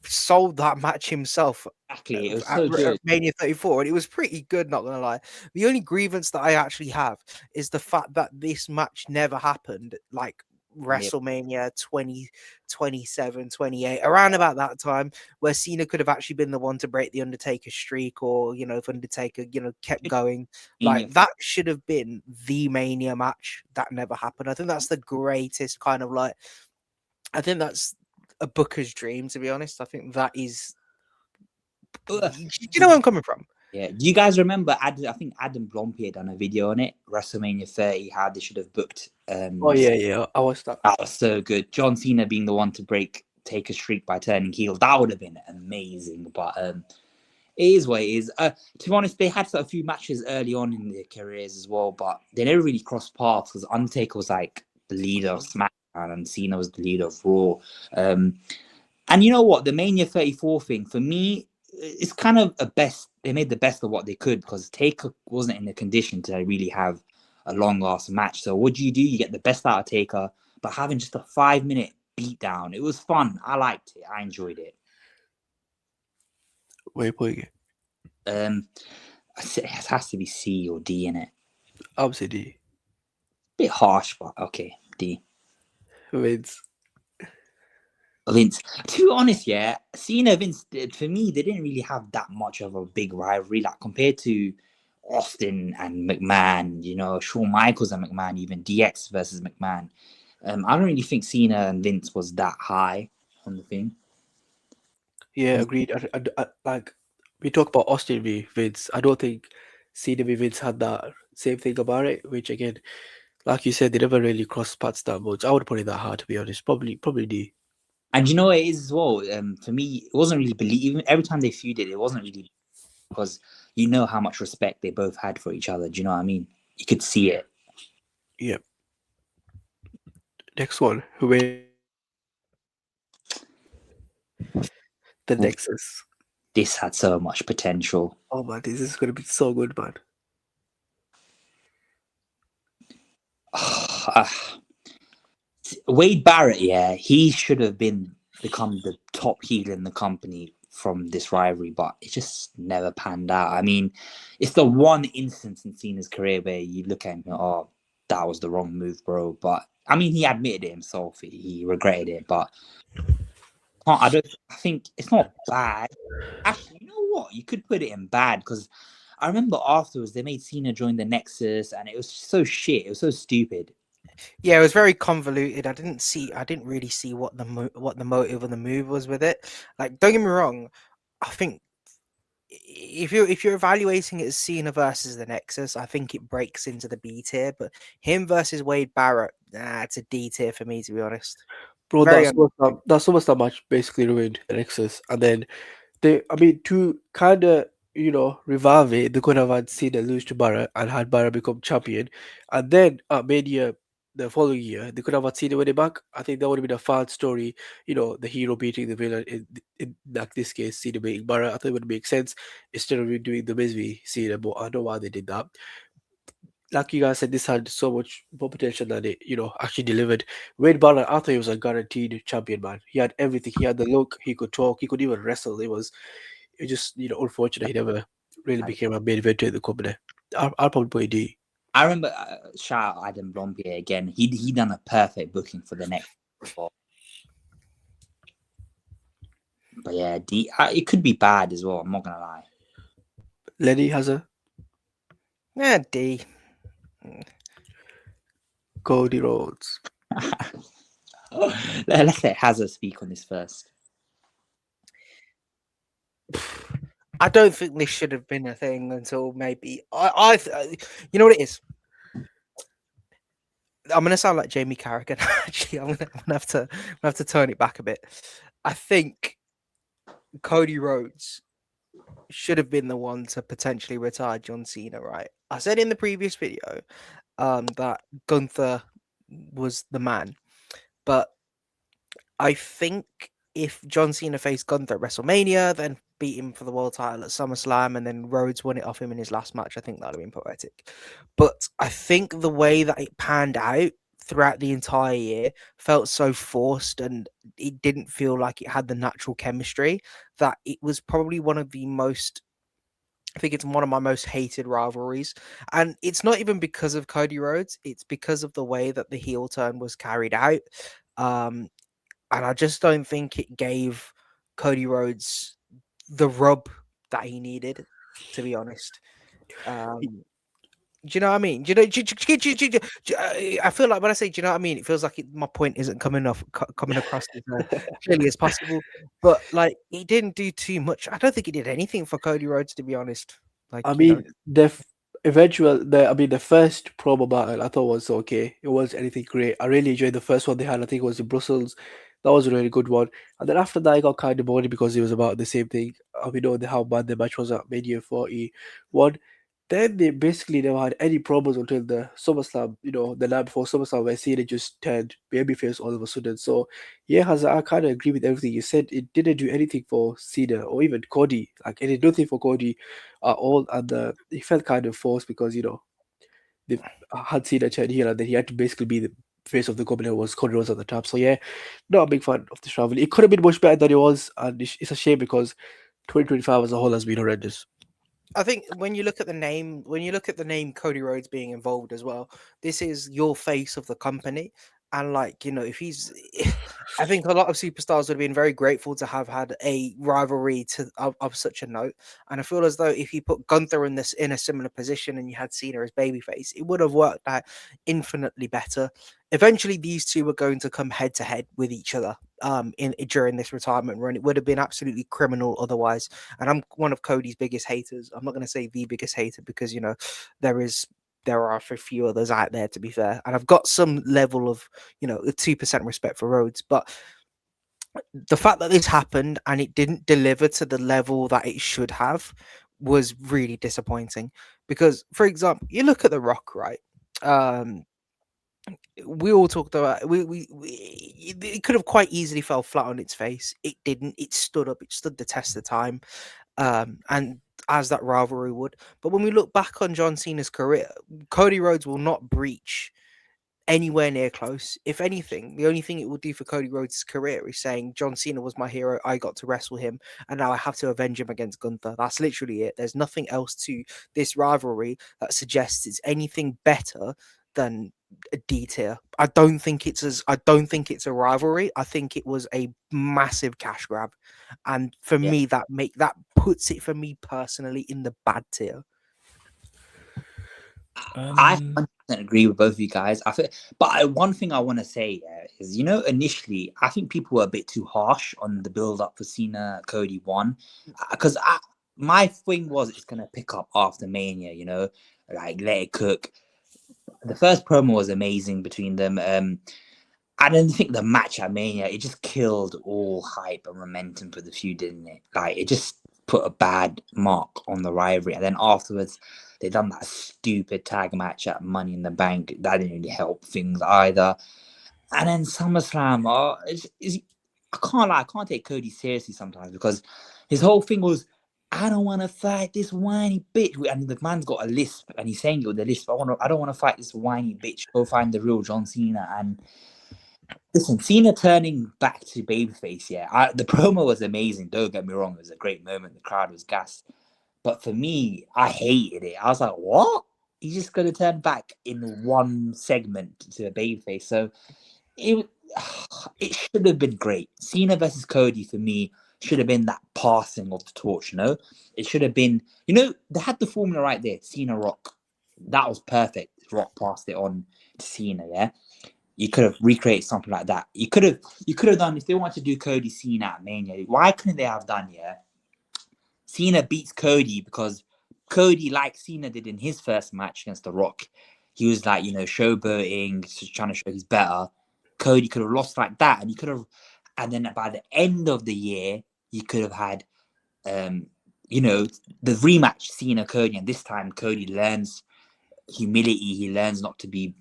sold that match himself Exactly. It was at so good. Mania 34, and it was pretty good, not gonna lie. The only grievance that I actually have is the fact that this match never happened, like WrestleMania 20, 27, 28, around about that time, where Cena could have actually been the one to break the Undertaker streak, or if Undertaker, kept going. Like, that should have been the Mania match. That never happened. I think that's the greatest kind of like, I think that's a booker's dream, to be honest. I think that is. Do you know where I'm coming from? Yeah. Do you guys remember? I think Adam Blompier done a video on it. WrestleMania 30, how they should have booked. Oh yeah, I watched that. That was so good. John Cena being the one to take a streak by turning heel. That would have been amazing. But it is what it is. To be honest, they had a few matches early on in their careers as well, but they never really crossed paths because Undertaker was like the leader of SmackDown and Cena was the leader of Raw. And you know what? The Mania 34 thing, for me, it's kind of a best. They made the best of what they could because Taker wasn't in the condition to really have a long-ass match. So what do? You get the best out of Taker, but having just a 5-minute beatdown, it was fun. I liked it. I enjoyed it. Where are you putting it? It has to be C or D in it. Obviously D. Bit harsh, but okay, D. Vince. Vince. To be honest, yeah, Cena, Vince, for me, they didn't really have that much of a big rivalry, like compared to Austin and McMahon, Shawn Michaels and McMahon, even DX versus McMahon. I don't really think Cena and Vince was that high on the thing. Yeah, agreed. I, like, we talk about Austin v Vince. I don't think Cena v Vince had that same thing about it, which again, like you said, they never really crossed paths that much. I would put it that hard, to be honest. Probably D. And you know what it is as well? For me, it wasn't really believing. Every time they feuded, it wasn't really because you know how much respect they both had for each other. Do you know what I mean? You could see it. Yep. Next one. Who made the Nexus? This had so much potential. Oh man, this is gonna be so good, man. Wade Barrett, yeah, he should have become the top heel in the company from this rivalry, but it just never panned out. I mean, it's the one instance in Cena's career where you look at him, oh, that was the wrong move, bro. But I mean, he admitted it himself; he regretted it. But I think it's not bad. Actually, you know what? You could put it in bad because I remember afterwards they made Cena join the Nexus, and it was so shit. It was so stupid. Yeah, it was very convoluted. I didn't really see what the motive of the move was with it. Like, don't get me wrong, I think if you're evaluating it as Cena versus the Nexus, I think it breaks into the B tier. But him versus Wade Barrett, it's a D tier for me, to be honest. Bro, that SummerSlam match basically ruined the Nexus, and then to kind of revive it, they could have had Cena lose to Barrett and had Barrett become champion, and then at Mania the following year they could have had Cena win it back. I think that would have been a fun story. The hero beating the villain in like this case, Cena beating Barrett. I think it would make sense instead of doing the Miz v Cena. But I know why they did that. Like you guys said, this had so much more potential than it, actually delivered. Wade Barrett, I thought he was a guaranteed champion, man. He had everything. He had the look. He could talk. He could even wrestle. It was just, unfortunate he never really became a main eventer in the company. I'll probably put a D. I remember, shout out Adam Blompier again. He done a perfect booking for the next. But yeah, D. It could be bad as well. I'm not gonna lie. Lenny HAZZA. Yeah, D. Cody Rhodes. Let's let HAZZA speak on this first. I don't think this should have been a thing until maybe you know what it is. I'm gonna sound like Jamie Carragher. Actually, I'm gonna have to turn it back a bit. I think Cody Rhodes should have been the one to potentially retire John Cena. Right? I said in the previous video that Gunther was the man, but I think if John Cena faced Gunther at WrestleMania, then beat him for the world title at SummerSlam, and then Rhodes won it off him in his last match, I think that would have been poetic. But I think the way that it panned out throughout the entire year felt so forced, and it didn't feel like it had the natural chemistry, that it was probably one of the most, I think it's one of my most hated rivalries. And it's not even because of Cody Rhodes, it's because of the way that the heel turn was carried out. And I just don't think it gave Cody Rhodes the rub that he needed, to be honest. Do you know what I mean? Do you know? I feel like when I say, "Do you know what I mean?" It feels like my point isn't coming across as clearly as possible. But like, he didn't do too much. I don't think he did anything for Cody Rhodes, to be honest. Like, I you know, mean, the first promo battle I thought was okay. It wasn't anything great. I really enjoyed the first one they had. I think it was in Brussels. That was a really good one. And then after that, I got kind of bored because it was about the same thing. We know how bad the match was at Mania 41. Then they basically never had any promos until the SummerSlam, the night before SummerSlam, where Cena just turned babyface all of a sudden. So, yeah, Hazza, I kind of agree with everything you said. It didn't do anything for Cena or even Cody. Like, it did nothing for Cody at all. And it felt kind of forced because, they had Cena turn heel and then he had to basically be the face of the company who was Cody Rhodes at the top. So, yeah, not a big fan of this rivalry. It could have been much better than it was. And it's a shame because 2025 as a whole has been horrendous. I think when you look at the name Cody Rhodes being involved as well, this is your face of the company. And like, if he's I think a lot of superstars would have been very grateful to have had a rivalry of such a note. And I feel as though if you put Gunther in a similar position and you had Cena as babyface, it would have worked out infinitely better. Eventually these two were going to come head to head with each other during this retirement run. It would have been absolutely criminal otherwise. And I'm one of Cody's biggest haters. I'm not going to say the biggest hater because there are a few others out there, to be fair, and I've got some level of 2% respect for Rhodes, but the fact that this happened and it didn't deliver to the level that it should have was really disappointing. Because, for example, you look at The Rock, right? We all talked about it could have quite easily fell flat on its face. It didn't. It stood up. It stood the test of time, and as that rivalry would. But when we look back on John Cena's career, Cody Rhodes will not breach anywhere near close. If anything, the only thing it will do for Cody Rhodes' career is saying John Cena was my hero, I got to wrestle him, and now I have to avenge him against Gunther. That's literally it. There's nothing else to this rivalry that suggests it's anything better than a D tier. I don't think it's a rivalry. I think it was a massive cash grab. And for me, that puts it for me personally in the bad tier. I 100% agree with both of you guys. But one thing I want to say is, initially, I think people were a bit too harsh on the build-up for Cena Cody 1. Because my thing was it's going to pick up after Mania, like let it cook. The first promo was amazing between them. I don't think the match at Mania, it just killed all hype and momentum for the feud, didn't it? Like, it just put a bad mark on the rivalry. And then afterwards, they done that stupid tag match at Money in the Bank. That didn't really help things either. And then SummerSlam, I can't lie, I can't take Cody seriously sometimes because his whole thing was, I don't want to fight this whiny bitch. And the man's got a lisp and he's saying it with a lisp. I don't want to fight this whiny bitch. Go find the real John Cena. And listen, Cena turning back to babyface, the promo was amazing. Don't get me wrong. It was a great moment. The crowd was gassed. But for me, I hated it. I was like, what? He's just going to turn back in one segment to a babyface. So it should have been great. Cena versus Cody, for me, should have been that passing of the torch, It should have been, they had the formula right there. Cena Rock. That was perfect. Rock passed it on to Cena, yeah? You could have recreated something like that. You could have done, if they wanted to do Cody Cena at Mania, why couldn't they have done, Cena beats Cody because Cody, like Cena did in his first match against The Rock, he was like, showboating, just trying to show he's better. Cody could have lost like that, and then by the end of the year, you could have had, the rematch Cena Cody, and this time Cody learns humility. He learns not to be,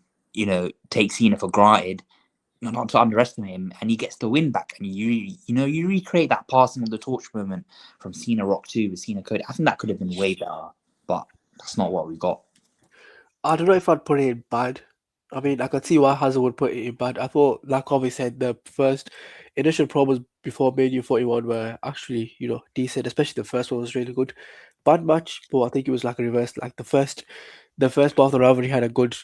take Cena for granted, not to underestimate him, and he gets the win back. And you recreate that passing of the torch moment from Cena Rock 2 with Cena Cody. I think that could have been way better, but that's not what we got. I don't know if I'd put it in bad. I mean, I could see why HAZZA would put it in bad. I thought, like Kobe said, the first initial promos before Mania 41 were actually, decent. Especially the first one was really good. Bad match, but I think it was like a reverse. Like the first part of the rivalry had a good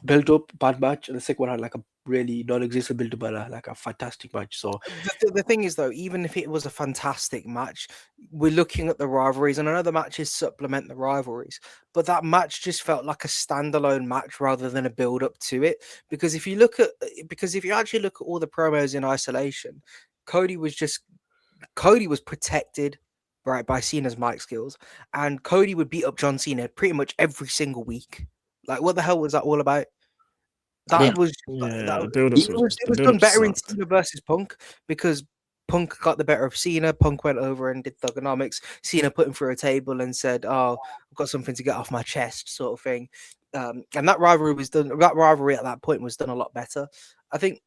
build up, bad match, and the second one had like a really non-existent build up and like a fantastic match. So The thing is, though, even if it was a fantastic match, we're looking at the rivalries, and I know the matches supplement the rivalries, but that match just felt like a standalone match rather than a build up to it. Because if you actually look at all the promos in isolation, Cody was protected right by Cena's mic skills, and Cody would beat up John Cena pretty much every single week. Like, what the hell was that all about? That was Yeah, the it build-ups was, the done build-ups better in sucked. Cena versus Punk because Punk got the better of Cena. Punk went over and did thugonomics. Cena put him through a table and said, "Oh, I've got something to get off my chest," sort of thing. And that rivalry was done. That rivalry at that point was done a lot better. I think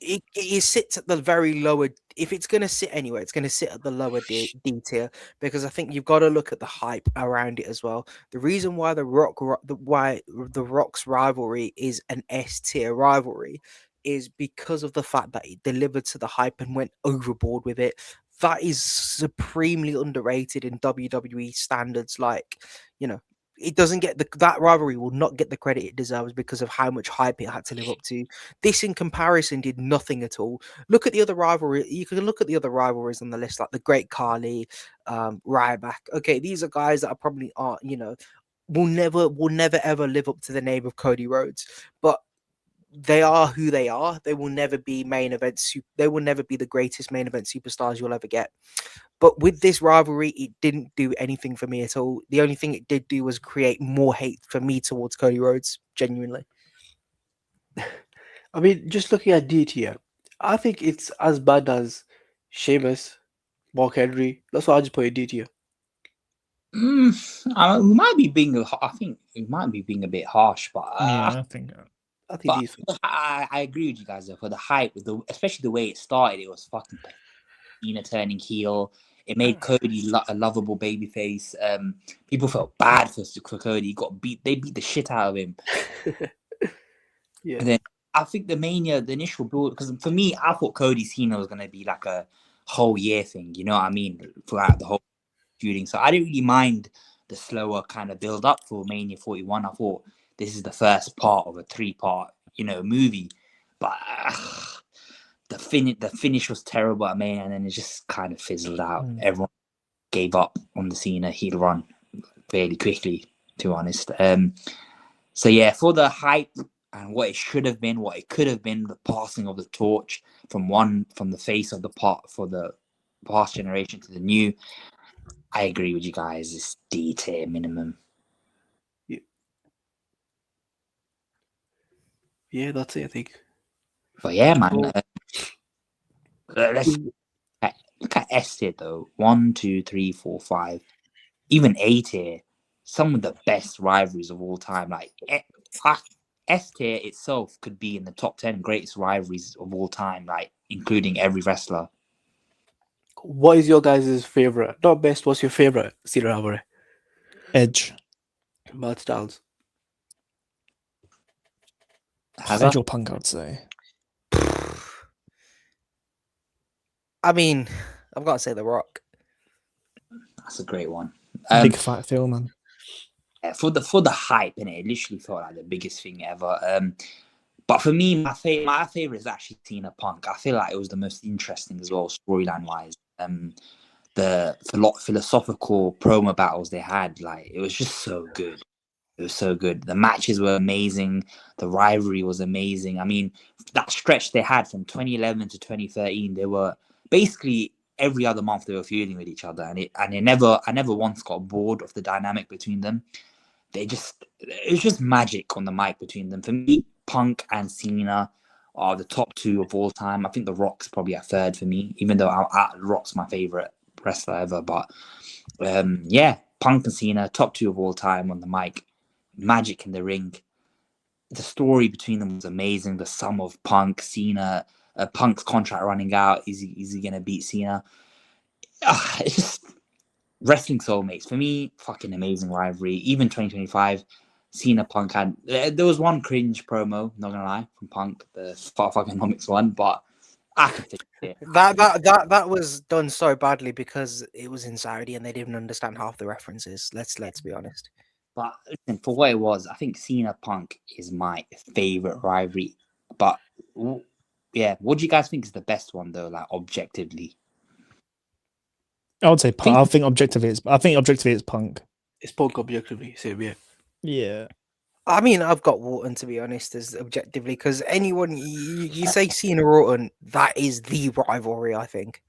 it sits at the very lower. If it's going to sit anywhere, it's going to sit at the lower D tier because I think you've got to look at the hype around it as well. The reason why the Rock's rivalry is an S tier rivalry is because of the fact that it delivered to the hype and went overboard with it. That is supremely underrated in WWE standards. Like, it doesn't get that rivalry will not get the credit it deserves because of how much hype it had to live up to. This, in comparison, did nothing at all. Look at the other rivalry. You can look at the other rivalries on the list, like the Great Khali, Ryback. Okay, these are guys that are probably will never ever live up to the name of Cody Rhodes, but they are who they are. They will never be main event. They will never be the greatest main event superstars you'll ever get. But with this rivalry, it didn't do anything for me at all. The only thing it did do was create more hate for me towards Cody Rhodes. Genuinely. I mean, just looking at D tier, I think it's as bad as Sheamus, Mark Henry. That's why I just put in D tier. We might be being. I think it might be being a bit harsh, but Yeah, I think. I think but these. I agree with you guys though, for the hype, especially the way it started. It was fucking Cena turning heel. It made Cody a lovable babyface. People felt bad for Cody. He got beat. They beat the shit out of him. Yeah. And then I think the initial build, because for me, I thought Cody Cena was gonna be like a whole year thing. You know what I mean? Throughout the whole shooting, so I didn't really mind the slower kind of build up for Mania 41. I thought this is the first part of a 3-part, movie, but the finish was terrible at Mania, and then it just kind of fizzled out. Everyone gave up on the Cena heel run fairly quickly, to be honest. So yeah, for the hype and what it should have been, what it could have been, the passing of the torch from the face of the part for the past generation to the new. I agree with you guys. It's D tier minimum. Yeah, that's it, I think. But yeah, man. Let's look at S tier though. 1, 2, 3, 4, 5, even A tier. Some of the best rivalries of all time. Like S tier itself could be in the top 10 greatest rivalries of all time, like including every wrestler. What is your guys' favorite? Not best. What's your favorite Cena rivalry? Edge. Matt Styles. Edge or Punk, I'd say. I mean, I've got to say The Rock. That's a great one. Big fat Phil, man. For the hype, and it literally felt like the biggest thing ever. But for me, my favorite is actually Cena Punk. I feel like it was the most interesting as well, storyline wise. The philosophical promo battles they had, like it was just so good. It was so good. The matches were amazing. The rivalry was amazing. I mean, that stretch they had from 2011 to 2013, they were basically every other month they were feuding with each other, and I never once got bored of the dynamic between them. It was just magic on the mic between them. For me, Punk and Cena are the top 2 of all time. I think The Rock's probably a third for me, even though Rock's my favorite wrestler ever. But yeah, Punk and Cena, top 2 of all time on the mic. Magic in the ring. The story between them was amazing. The sum of Punk, Cena, Punk's contract running out. Is he gonna beat Cena? It's just wrestling soulmates for me. Fucking amazing rivalry. Even 2025, Cena Punk had. There was one cringe promo, not gonna lie, from Punk, the fucking one, but I can think it. That was done so badly because it was in Saudi and they didn't understand half the references. Let's be honest. But listen, for what it was, I think Cena Punk is my favorite rivalry. But yeah, what do you guys think is the best one though? Like objectively, I would say Punk. I think objectively it's Punk. It's Punk objectively, same, yeah. Yeah. I mean, I've got Orton to be honest, as objectively, because anyone you say Cena Orton, that is the rivalry. I think.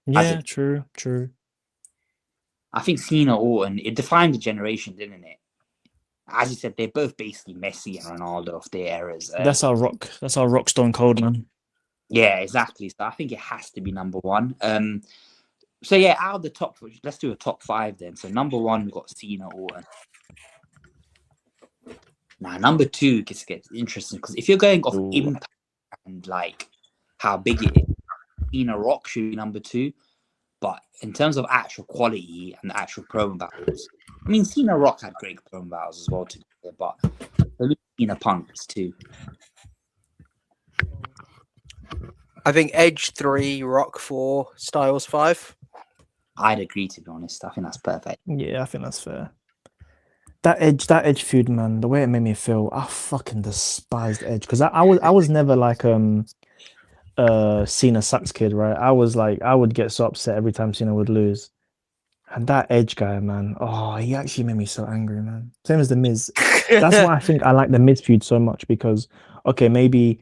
Yeah, true. I think Cena Orton, it defined the generation, didn't it? As you said, they're both basically Messi and Ronaldo of their eras. That's our rock Stone Cold, man. Yeah, exactly. So I think it has to be number one. So yeah, out of the top, let's do a top 5 then. So number 1, we've got Cena Orton. Now number 2 gets interesting because if you're going off impact and like how big it is, Cena Rock should be number 2. But in terms of actual quality and the actual promo battles, I mean, Cena Rock had great promo battles as well, but Cena Punk is 2. I think Edge 3, Rock 4, Styles 5. I'd agree, to be honest. I think that's perfect. Yeah, I think that's fair. That Edge feud, man, the way it made me feel, I fucking despised Edge because I was never like Cena sucks kid, right? I was like, I would get so upset every time Cena would lose. And that Edge guy, man, oh, he actually made me so angry, man. Same as the Miz. That's why I think I like the Miz feud so much because, okay, maybe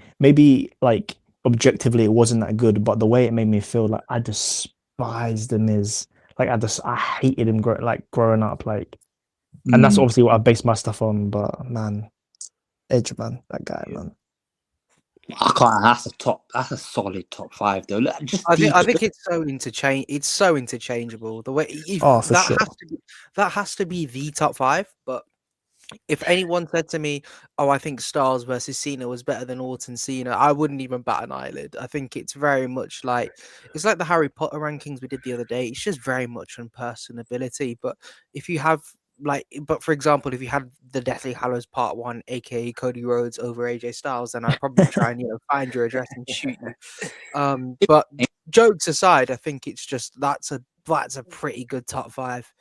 like objectively it wasn't that good, but the way it made me feel, like I despised the Miz. Like I hated him growing up, like, and that's obviously what I based my stuff on. But man, Edge, man, that guy, man. I can't. That's a solid top 5 though. I think it's so It's so interchangeable. The way for sure. That has to be the top 5. But if anyone said to me, "Oh, I think Styles versus Cena was better than Orton Cena," I wouldn't even bat an eyelid. I think it's very much like the Harry Potter rankings we did the other day. It's just very much on personability. But if you have for example, if you had the Deathly Hallows Part 1, aka Cody Rhodes over AJ Styles, then I'd probably try and find your address and shoot you. But jokes aside, I think it's just that's a pretty good top 5.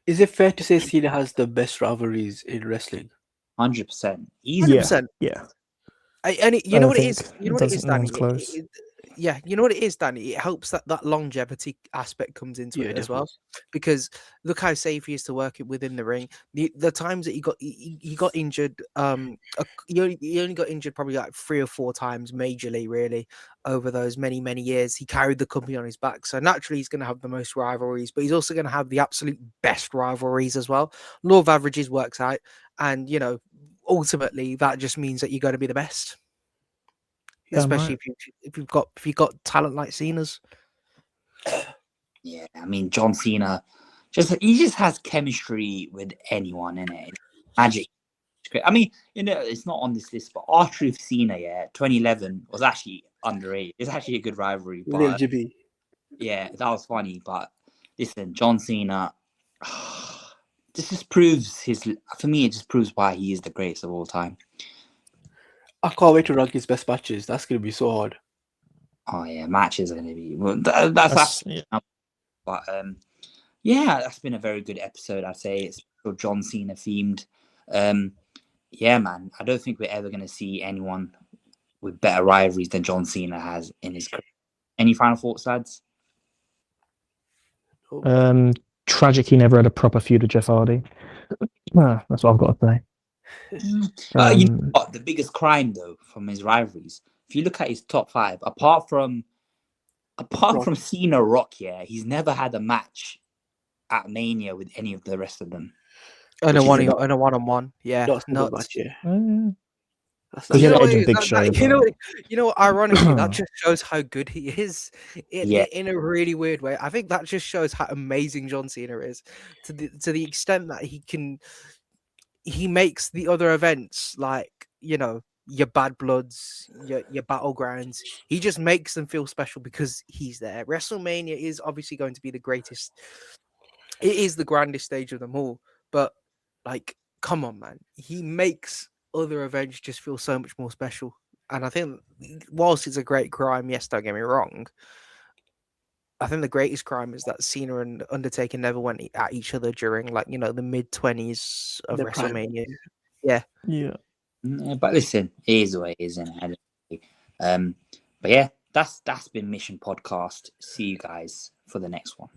Is it fair to say Cena has the best rivalries in wrestling? 100%. Easy. 100%. Yeah. You know what it is? You know what it is, Danny? Close. Yeah, you know what it is, Danny? It helps that longevity aspect comes into it as well. Because look how safe he is to work it within the ring. The times that he got injured, he only got injured probably like 3 or 4 times majorly, really, over those many years. He carried the company on his back, so naturally he's going to have the most rivalries, but he's also going to have the absolute best rivalries as well. Law of averages works out, and ultimately that just means that you're going to be the best. Especially if you've got talent like Cena's. Yeah, I mean John Cena, he just has chemistry with anyone in it. Magic. I mean, it's not on this list, but R-Truth Cena, 2011 was actually underrated. It's actually a good rivalry. But, yeah, that was funny. But listen, John Cena, this just proves for me, it just proves why he is the greatest of all time. I can't wait to rank his best matches. That's going to be so hard. Oh, yeah, matches are going to be... Well, that's yeah. But, yeah, that's been a very good episode, I'd say. It's John Cena themed. Yeah, man, I don't think we're ever going to see anyone with better rivalries than John Cena has in his career. Any final thoughts, lads? Tragic he never had a proper feud with Jeff Hardy. That's what I've got to say. You know what? The biggest crime, though, from his rivalries, if you look at his top 5, apart from Cena Rock, he's never had a match at Mania with any of the rest of them. And a one-on-one, Not a match, You know what? Ironically, that just shows how good he is in a really weird way. I think that just shows how amazing John Cena is to the extent that he makes the other events like your Bad Bloods, your Battlegrounds. He just makes them feel special because he's there. WrestleMania is obviously going to be the greatest. It is the grandest stage of them all, but like come on, man. He makes other events just feel so much more special. And I think, whilst it's a great crime, yes, don't get me wrong, I think the greatest crime is that Cena and Undertaker never went at each other during, like, you know, the mid-20s of The prime. WrestleMania. Yeah. Yeah. But listen, it is what it is, isn't it? But yeah, that's been Mission Podcast. See you guys for the next one.